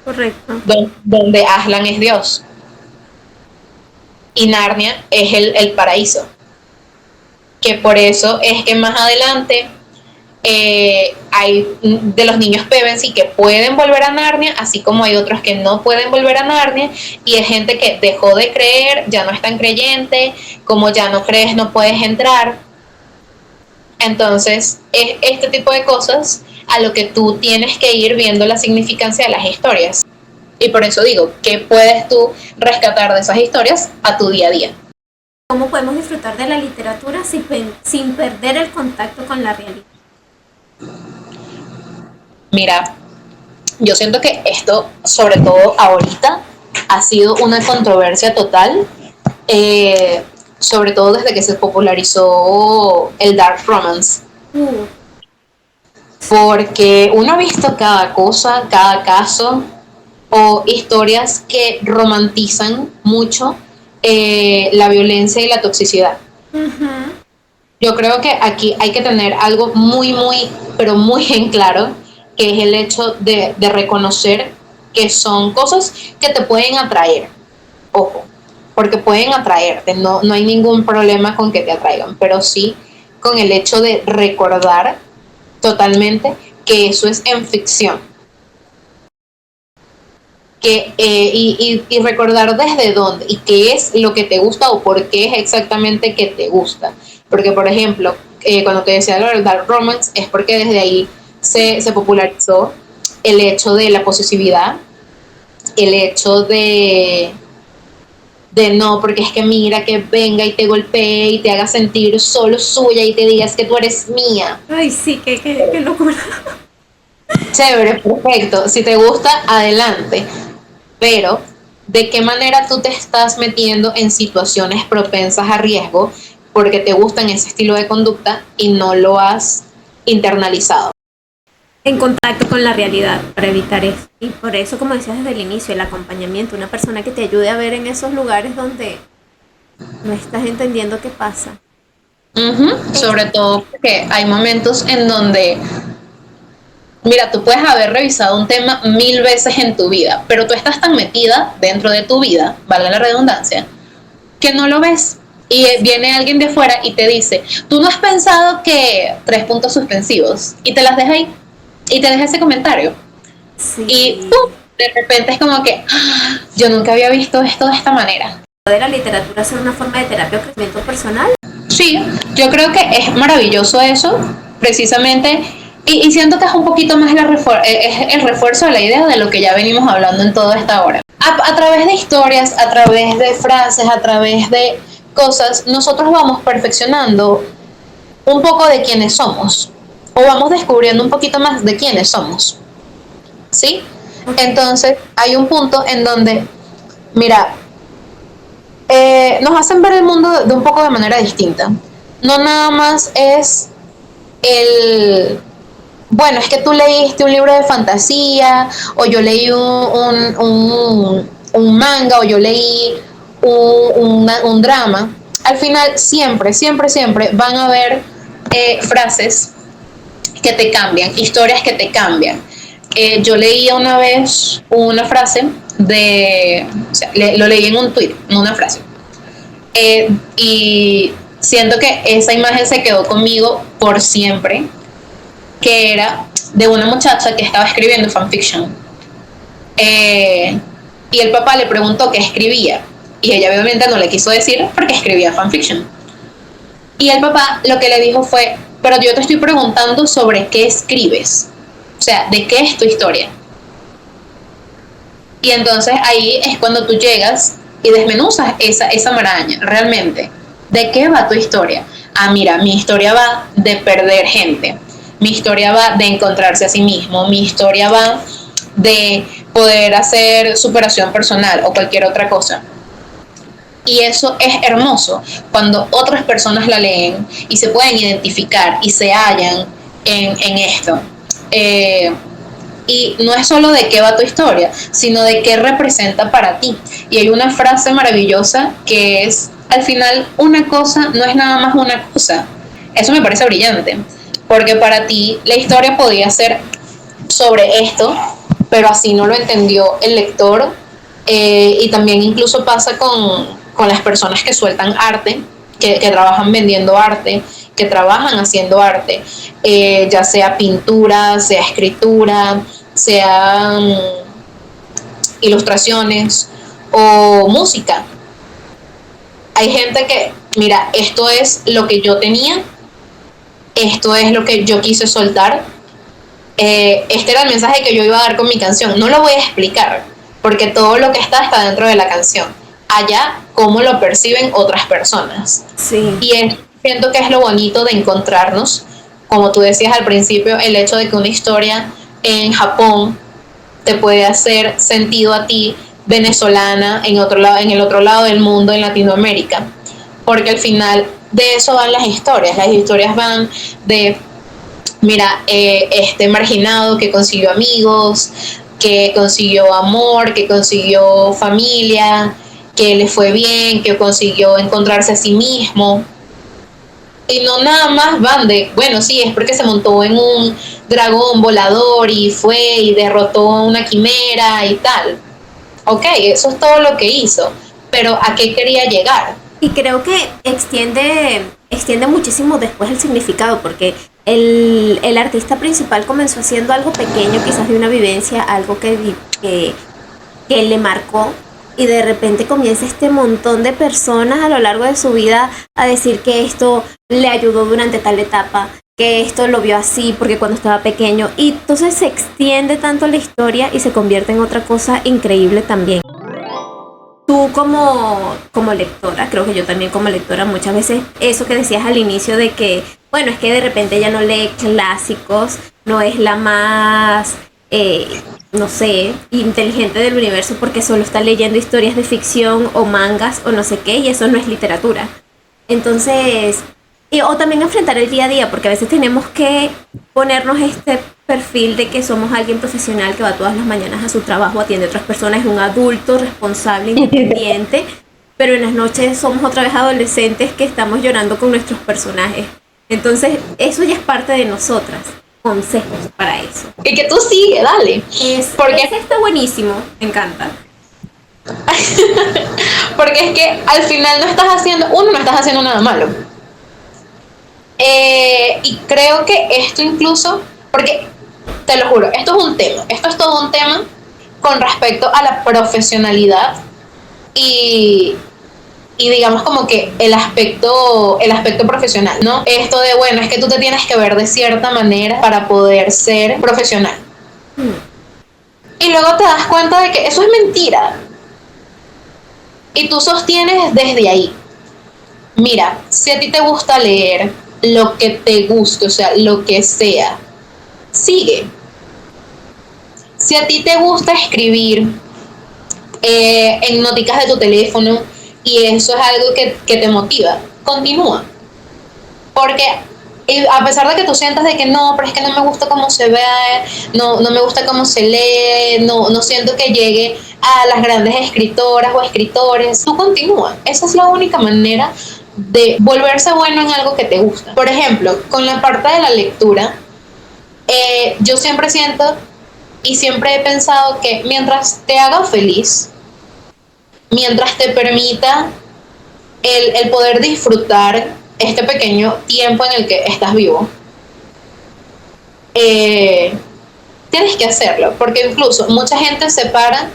Correcto. donde Aslan es Dios. Y Narnia es el paraíso. Que por eso es que más adelante hay de los niños Pevensey que pueden volver a Narnia, así como hay otros que no pueden volver a Narnia, y hay gente que dejó de creer, ya no es tan creyente, como ya no crees no puedes entrar. Entonces es este tipo de cosas a lo que tú tienes que ir viendo la significancia de las historias. Y por eso digo, ¿qué puedes tú rescatar de esas historias a tu día a día? ¿Cómo podemos disfrutar de la literatura sin perder el contacto con la realidad? Mira, yo siento que esto, sobre todo ahorita, ha sido una controversia total, sobre todo desde que se popularizó el dark romance. Porque uno ha visto cada cosa, cada caso, o historias que romantizan mucho la violencia y la toxicidad. Uh-huh. Yo creo que aquí hay que tener algo muy, pero muy en claro, que es el hecho de reconocer que son cosas que te pueden atraer. Ojo, porque pueden atraerte, no hay ningún problema con que te atraigan, pero sí con el hecho de recordar totalmente que eso es en ficción. Y recordar desde dónde y qué es lo que te gusta o por qué es exactamente que te gusta. Porque, por ejemplo, cuando te decía lo del dark romance, es porque desde ahí se popularizó el hecho de la posesividad, el hecho de no, porque es que mira, que venga y te golpee y te haga sentir solo suya y te digas que tú eres mía. Ay, sí, qué locura. Chévere, perfecto. Si te gusta, adelante. Pero, ¿de qué manera tú te estás metiendo en situaciones propensas a riesgo porque te gustan ese estilo de conducta y no lo has internalizado? En contacto con la realidad para evitar eso. Y por eso, como decías desde el inicio, el acompañamiento, una persona que te ayude a ver en esos lugares donde no estás entendiendo qué pasa. Sobre todo porque hay momentos en donde, mira, tú puedes haber revisado un tema 1000 veces en tu vida, pero tú estás tan metida dentro de tu vida, valga la redundancia, que no lo ves. Y viene alguien de fuera y te dice, tú no has pensado que 3 puntos suspensivos, y te las deja ahí, y te deja ese comentario. Sí. Y ¡pum!, de repente es como que, yo nunca había visto esto de esta manera. ¿De la literatura ser una forma de terapia o crecimiento personal? Sí, yo creo que es maravilloso eso, precisamente. Y siento que es un poquito más es el refuerzo de la idea de lo que ya venimos hablando en toda esta hora. A través de historias, a través de frases, a través de cosas, nosotros vamos perfeccionando un poco de quiénes somos. O vamos descubriendo un poquito más de quiénes somos. ¿Sí? Entonces, hay un punto en donde, mira, nos hacen ver el mundo de un poco de manera distinta. No nada más es bueno, es que tú leíste un libro de fantasía, o yo leí un manga, o yo leí un drama. Al final, siempre van a haber frases que te cambian, historias que te cambian. Yo leía una vez una frase lo leí en un tweet, no una frase. Y siento que esa imagen se quedó conmigo por siempre, que era de una muchacha que estaba escribiendo fanfiction. Y el papá le preguntó qué escribía, y ella obviamente no le quiso decir porque escribía fanfiction. Y el papá lo que le dijo fue, pero yo te estoy preguntando sobre qué escribes, o sea, ¿de qué es tu historia? Y entonces ahí es cuando tú llegas y desmenuzas esa maraña, realmente. ¿De qué va tu historia? Ah, mira, mi historia va de perder gente. Mi historia va de encontrarse a sí mismo. Mi historia va de poder hacer superación personal o cualquier otra cosa. Y eso es hermoso cuando otras personas la leen y se pueden identificar y se hallan en esto. Y no es solo de qué va tu historia, sino de qué representa para ti. Y hay una frase maravillosa que es, al final una cosa no es nada más una cosa. Eso me parece brillante, porque para ti la historia podía ser sobre esto, pero así no lo entendió el lector. Y también incluso pasa con las personas que sueltan arte, que trabajan vendiendo arte, que trabajan haciendo arte, ya sea pintura, sea escritura, sean ilustraciones o música. Hay gente que, mira, esto es lo que yo tenía, esto es lo que yo quise soltar, este era el mensaje que yo iba a dar con mi canción. No lo voy a explicar, porque todo lo que está dentro de la canción. Allá, cómo lo perciben otras personas. Sí. Y siento que es lo bonito de encontrarnos. Como tú decías al principio, el hecho de que una historia en Japón te puede hacer sentido a ti, venezolana, en el otro lado del mundo, en Latinoamérica. Porque al final de eso van las historias. Las historias van de, mira, este marginado que consiguió amigos, que consiguió amor, que consiguió familia, que le fue bien, que consiguió encontrarse a sí mismo. Y no nada más van de, bueno, sí, es porque se montó en un dragón volador y fue y derrotó a una quimera y tal. Ok, eso es todo lo que hizo, pero ¿a qué quería llegar? Y creo que extiende muchísimo después el significado, porque el artista principal comenzó haciendo algo pequeño, quizás de una vivencia, algo que le marcó, y de repente comienza este montón de personas a lo largo de su vida a decir que esto le ayudó durante tal etapa, que esto lo vio así porque cuando estaba pequeño, y entonces se extiende tanto la historia y se convierte en otra cosa increíble también. Tú como lectora, creo que yo también como lectora, muchas veces eso que decías al inicio de que, bueno, es que de repente ella no lee clásicos, no es la más, no sé, inteligente del universo porque solo está leyendo historias de ficción o mangas o no sé qué, y eso no es literatura. Entonces, o también enfrentar el día a día, porque a veces tenemos que ponernos este perfil de que somos alguien profesional que va todas las mañanas a su trabajo, atiende a otras personas, es un adulto responsable, independiente, pero en las noches somos otra vez adolescentes que estamos llorando con nuestros personajes. Entonces, eso ya es parte de nosotras. Consejos para eso. Y que tú sigue, dale. Porque ese está buenísimo, me encanta. Porque es que al final no estás haciendo nada malo. Y creo que esto incluso, porque te lo juro, esto es todo un tema con respecto a la profesionalidad y digamos como que el aspecto profesional, ¿no? Esto de, bueno, es que tú te tienes que ver de cierta manera para poder ser profesional. Y luego te das cuenta de que eso es mentira. Y tú sostienes desde ahí. Mira, si a ti te gusta leer, lo que te guste, o sea, lo que sea, sigue. Si a ti te gusta escribir en noticas de tu teléfono y eso es algo que te motiva, continúa. Porque a pesar de que tú sientas de que no, pero es que no me gusta cómo se ve, no me gusta cómo se lee, no siento que llegue a las grandes escritoras o escritores, tú continúa. Esa es la única manera de volverse bueno en algo que te gusta. Por ejemplo, con la parte de la lectura, yo siempre siento y siempre he pensado que mientras te haga feliz, mientras te permita el poder disfrutar este pequeño tiempo en el que estás vivo, tienes que hacerlo, porque incluso mucha gente se para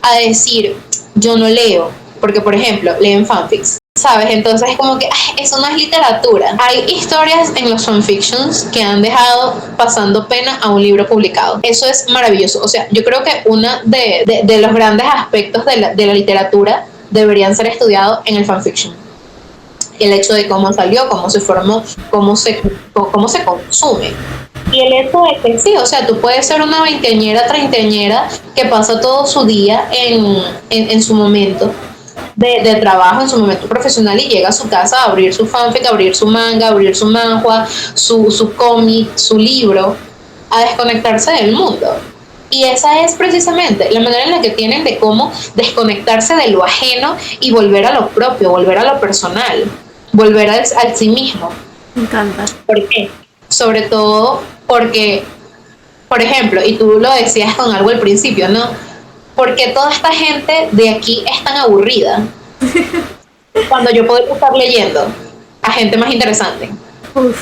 a decir, yo no leo, porque por ejemplo, leen fanfics, ¿sabes? Entonces es como que eso no es literatura. Hay historias en los fanfictions que han dejado pasando pena a un libro publicado. Eso es maravilloso. O sea, yo creo que uno de los grandes aspectos de la literatura deberían ser estudiados en el fanfiction. El hecho de cómo salió, cómo se formó, cómo se consume. Y el hecho de que sí, o sea, tú puedes ser una veinteañera, treintañera que pasa todo su día en su momento de trabajo, en su momento profesional, y llega a su casa a abrir su fanfic, a abrir su manga, a abrir su manhwa, su cómic, su libro, a desconectarse del mundo. Y esa es precisamente la manera en la que tienen de cómo desconectarse de lo ajeno y volver a lo propio, volver a lo personal, volver al sí mismo. Me encanta. ¿Por qué? Sobre todo porque, por ejemplo, y tú lo decías con algo al principio, ¿no? Porque toda esta gente de aquí es tan aburrida cuando yo podría estar leyendo a gente más interesante. Uf.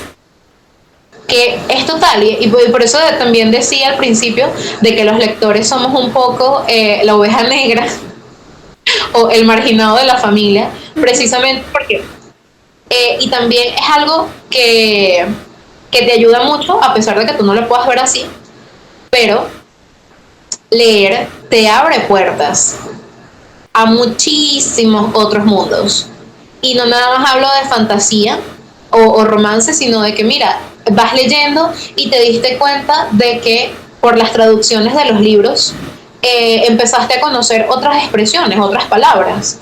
Que es total, y por eso también decía al principio de que los lectores somos un poco la oveja negra o el marginado de la familia, precisamente porque, y también es algo que te ayuda mucho, a pesar de que tú no lo puedas ver así, pero leer te abre puertas a muchísimos otros mundos. Y no nada más hablo de fantasía o romance, sino de que, mira, vas leyendo y te diste cuenta de que por las traducciones de los libros empezaste a conocer otras expresiones, otras palabras.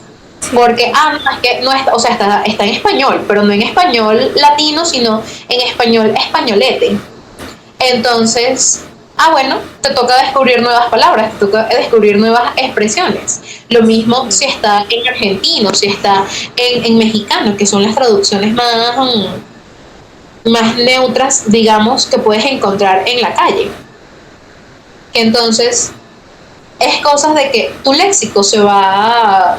Porque, no, es que no está, o sea, está en español, pero no en español latino, sino en español españolete. Entonces, bueno, te toca descubrir nuevas palabras, te toca descubrir nuevas expresiones. Lo mismo si está en argentino, si está en mexicano, que son las traducciones más neutras, digamos, que puedes encontrar en la calle. Entonces, es cosas de que tu léxico se va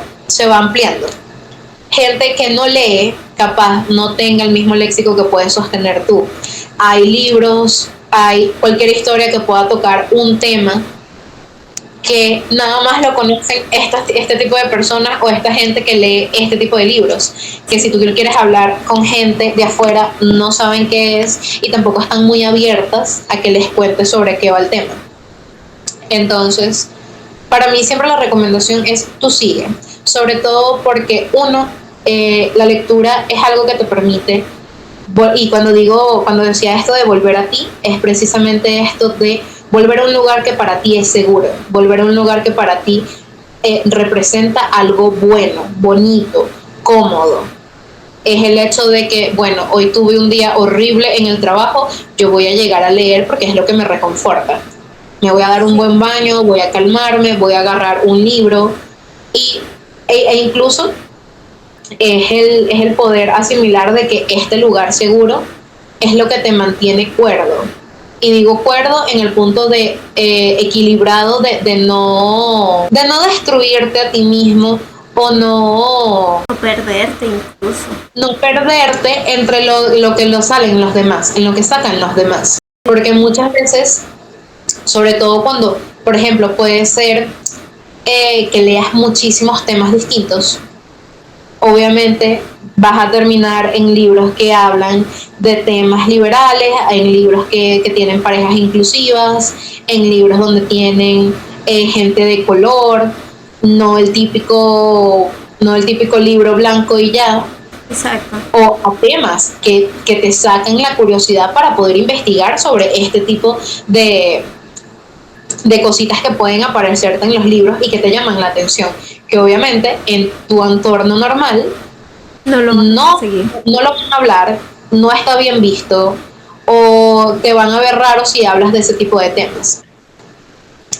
ampliando. Gente que no lee, capaz no tenga el mismo léxico que puedes sostener tú. Hay libros, hay cualquier historia que pueda tocar un tema que nada más lo conocen este tipo de personas o esta gente que lee este tipo de libros, que si tú quieres hablar con gente de afuera no saben qué es y tampoco están muy abiertas a que les cuentes sobre qué va el tema. Entonces, para mí siempre la recomendación es tú sigue, sobre todo porque la lectura es algo que te permite, y cuando decía esto de volver a ti, es precisamente esto de volver a un lugar que para ti es seguro, volver a un lugar que para ti representa algo bueno, bonito, cómodo. Es el hecho de que, bueno, hoy tuve un día horrible en el trabajo, yo voy a llegar a leer porque es lo que me reconforta. Me voy a dar un buen baño, voy a calmarme, voy a agarrar un libro e incluso es el poder asimilar de que este lugar seguro es lo que te mantiene cuerdo. Y digo cuerdo en el punto de equilibrado, de no destruirte a ti mismo o no perderte incluso. No perderte entre lo que salen los demás, en lo que sacan los demás. Porque muchas veces, sobre todo cuando, por ejemplo, puede ser que leas muchísimos temas distintos, obviamente vas a terminar en libros que hablan de temas liberales, en libros que tienen parejas inclusivas, en libros donde tienen gente de color, no el típico libro blanco y ya. Exacto. O a temas que te saquen la curiosidad para poder investigar sobre este tipo de cositas que pueden aparecerte en los libros y que te llaman la atención, que obviamente en tu entorno normal no lo van a hablar, no está bien visto o te van a ver raro si hablas de ese tipo de temas.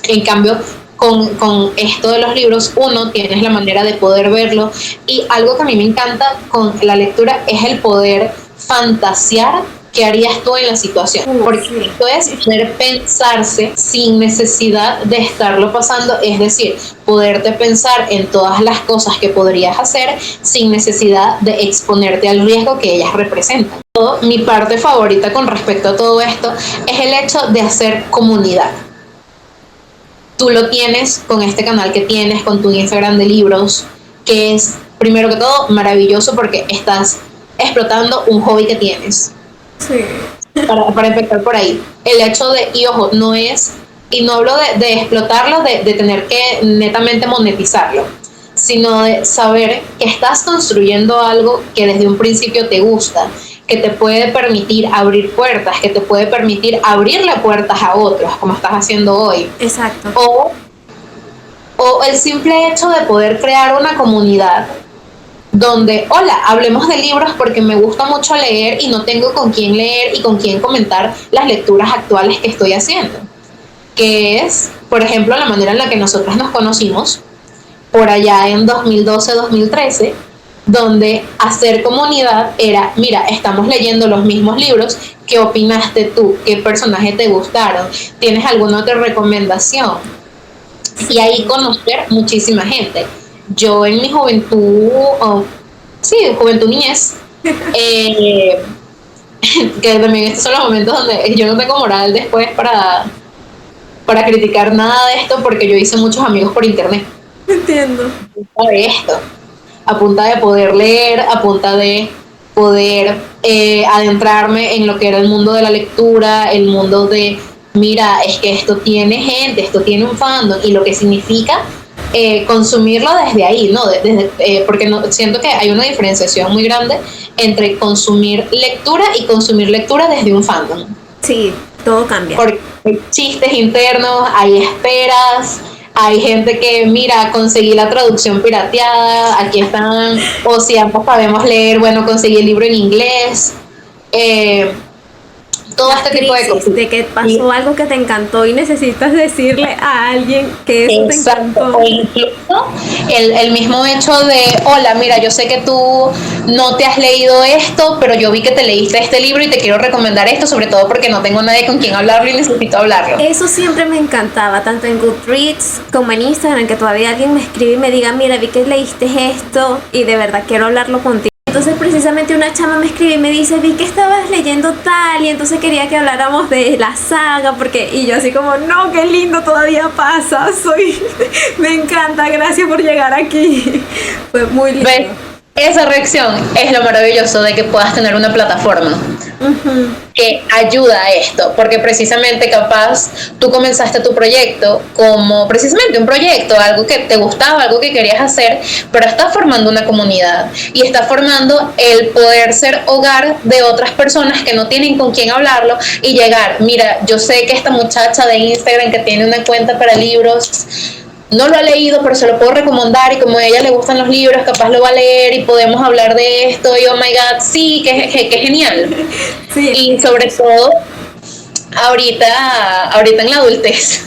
En cambio, con esto de los libros, tienes la manera de poder verlo, y algo que a mí me encanta con la lectura es el poder fantasear qué harías tú en la situación, porque esto es poder pensarse sin necesidad de estarlo pasando, es decir, poderte pensar en todas las cosas que podrías hacer sin necesidad de exponerte al riesgo que ellas representan. Mi parte favorita con respecto a todo esto es el hecho de hacer comunidad. Tú lo tienes con este canal que tienes, con tu Instagram de libros, que es, primero que todo, maravilloso porque estás explotando un hobby que tienes. Sí. Para empezar por ahí. El hecho de, y ojo, no hablo de explotarlo, de tener que netamente monetizarlo, sino de saber que estás construyendo algo que desde un principio te gusta, que te puede permitir abrir puertas, que te puede permitir abrirle puertas a otros, como estás haciendo hoy. Exacto. O el simple hecho de poder crear una comunidad donde, hola, hablemos de libros porque me gusta mucho leer y no tengo con quién leer y con quién comentar las lecturas actuales que estoy haciendo. que es, por ejemplo, la manera en la que nosotros nos conocimos por allá en 2012-2013, donde hacer comunidad era, mira, estamos leyendo los mismos libros, ¿qué opinaste tú? ¿Qué personajes te gustaron? ¿Tienes alguna otra recomendación? Y ahí conocer muchísima gente. Yo en mi juventud, juventud niñez, que también estos son los momentos donde yo no tengo moral después para criticar nada de esto, porque yo hice muchos amigos por internet. Entiendo. De esto, a punta de poder leer, a punta de poder adentrarme en lo que era el mundo de la lectura, el mundo de, mira, es que esto tiene gente, esto tiene un fandom, y lo que significa consumirlo desde ahí, ¿no? Porque siento que hay una diferenciación muy grande entre consumir lectura y consumir lectura desde un fandom. Sí, todo cambia. Porque hay chistes internos, hay esperas, hay gente que, mira, conseguí la traducción pirateada, aquí están, o si ambos sabemos leer, bueno, conseguí el libro en inglés. Todo este tipo de cosas. De que pasó algo que te encantó y necesitas decirle a alguien que eso te encantó. O incluso el mismo hecho de, hola, mira, yo sé que tú no te has leído esto, pero yo vi que te leíste este libro y te quiero recomendar esto, sobre todo porque no tengo nadie con quien hablarlo y necesito hablarlo. Eso siempre me encantaba, tanto en Goodreads como en Instagram, que todavía alguien me escribe y me diga, mira, vi que leíste esto y de verdad quiero hablarlo contigo. Entonces precisamente una chama me escribe y me dice, vi que estabas leyendo tal y entonces quería que habláramos de la saga, porque, y yo así como, no, qué lindo, todavía pasa, me encanta, gracias por llegar aquí. Fue muy lindo. ¿Ves? Esa reacción es lo maravilloso de que puedas tener una plataforma que ayuda a esto, porque precisamente capaz tú comenzaste tu proyecto como precisamente un proyecto, algo que te gustaba, algo que querías hacer, pero estás formando una comunidad y estás formando el poder ser hogar de otras personas que no tienen con quién hablarlo y llegar, mira, yo sé que esta muchacha de Instagram que tiene una cuenta para libros no lo ha leído, pero se lo puedo recomendar y como a ella le gustan los libros, capaz lo va a leer y podemos hablar de esto y oh my god, sí, que genial. Sí. Y sobre todo, ahorita en la adultez,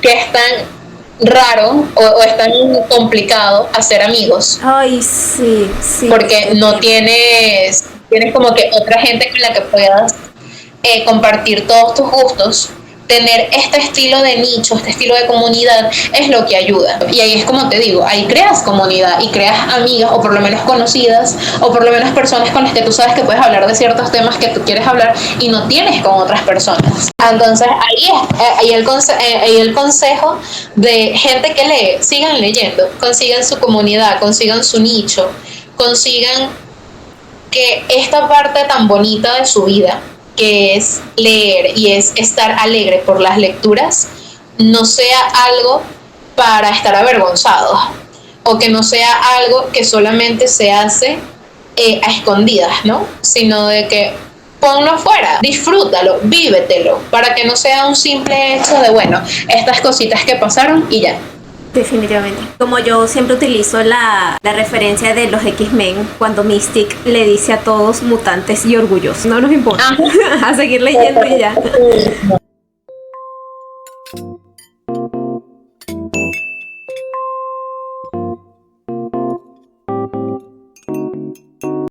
que es tan raro o es tan complicado hacer amigos. Ay, sí. Porque no tienes como que otra gente con la que puedas compartir todos tus gustos. Tener este estilo de nicho, este estilo de comunidad es lo que ayuda. Y ahí es como te digo, ahí creas comunidad y creas amigas o por lo menos conocidas o por lo menos personas con las que tú sabes que puedes hablar de ciertos temas que tú quieres hablar y no tienes con otras personas. Entonces ahí el consejo de gente que lee, sigan leyendo, consigan su comunidad, consigan su nicho, consigan que esta parte tan bonita de su vida, que es leer y es estar alegre por las lecturas, no sea algo para estar avergonzados o que no sea algo que solamente se hace a escondidas, ¿no? Sino de que ponlo afuera, disfrútalo, vívetelo, para que no sea un simple hecho de, bueno, estas cositas que pasaron y ya. Definitivamente. Como yo siempre utilizo la referencia de los X-Men cuando Mystic le dice a todos mutantes y orgullosos. No nos importa. A seguir leyendo y ya.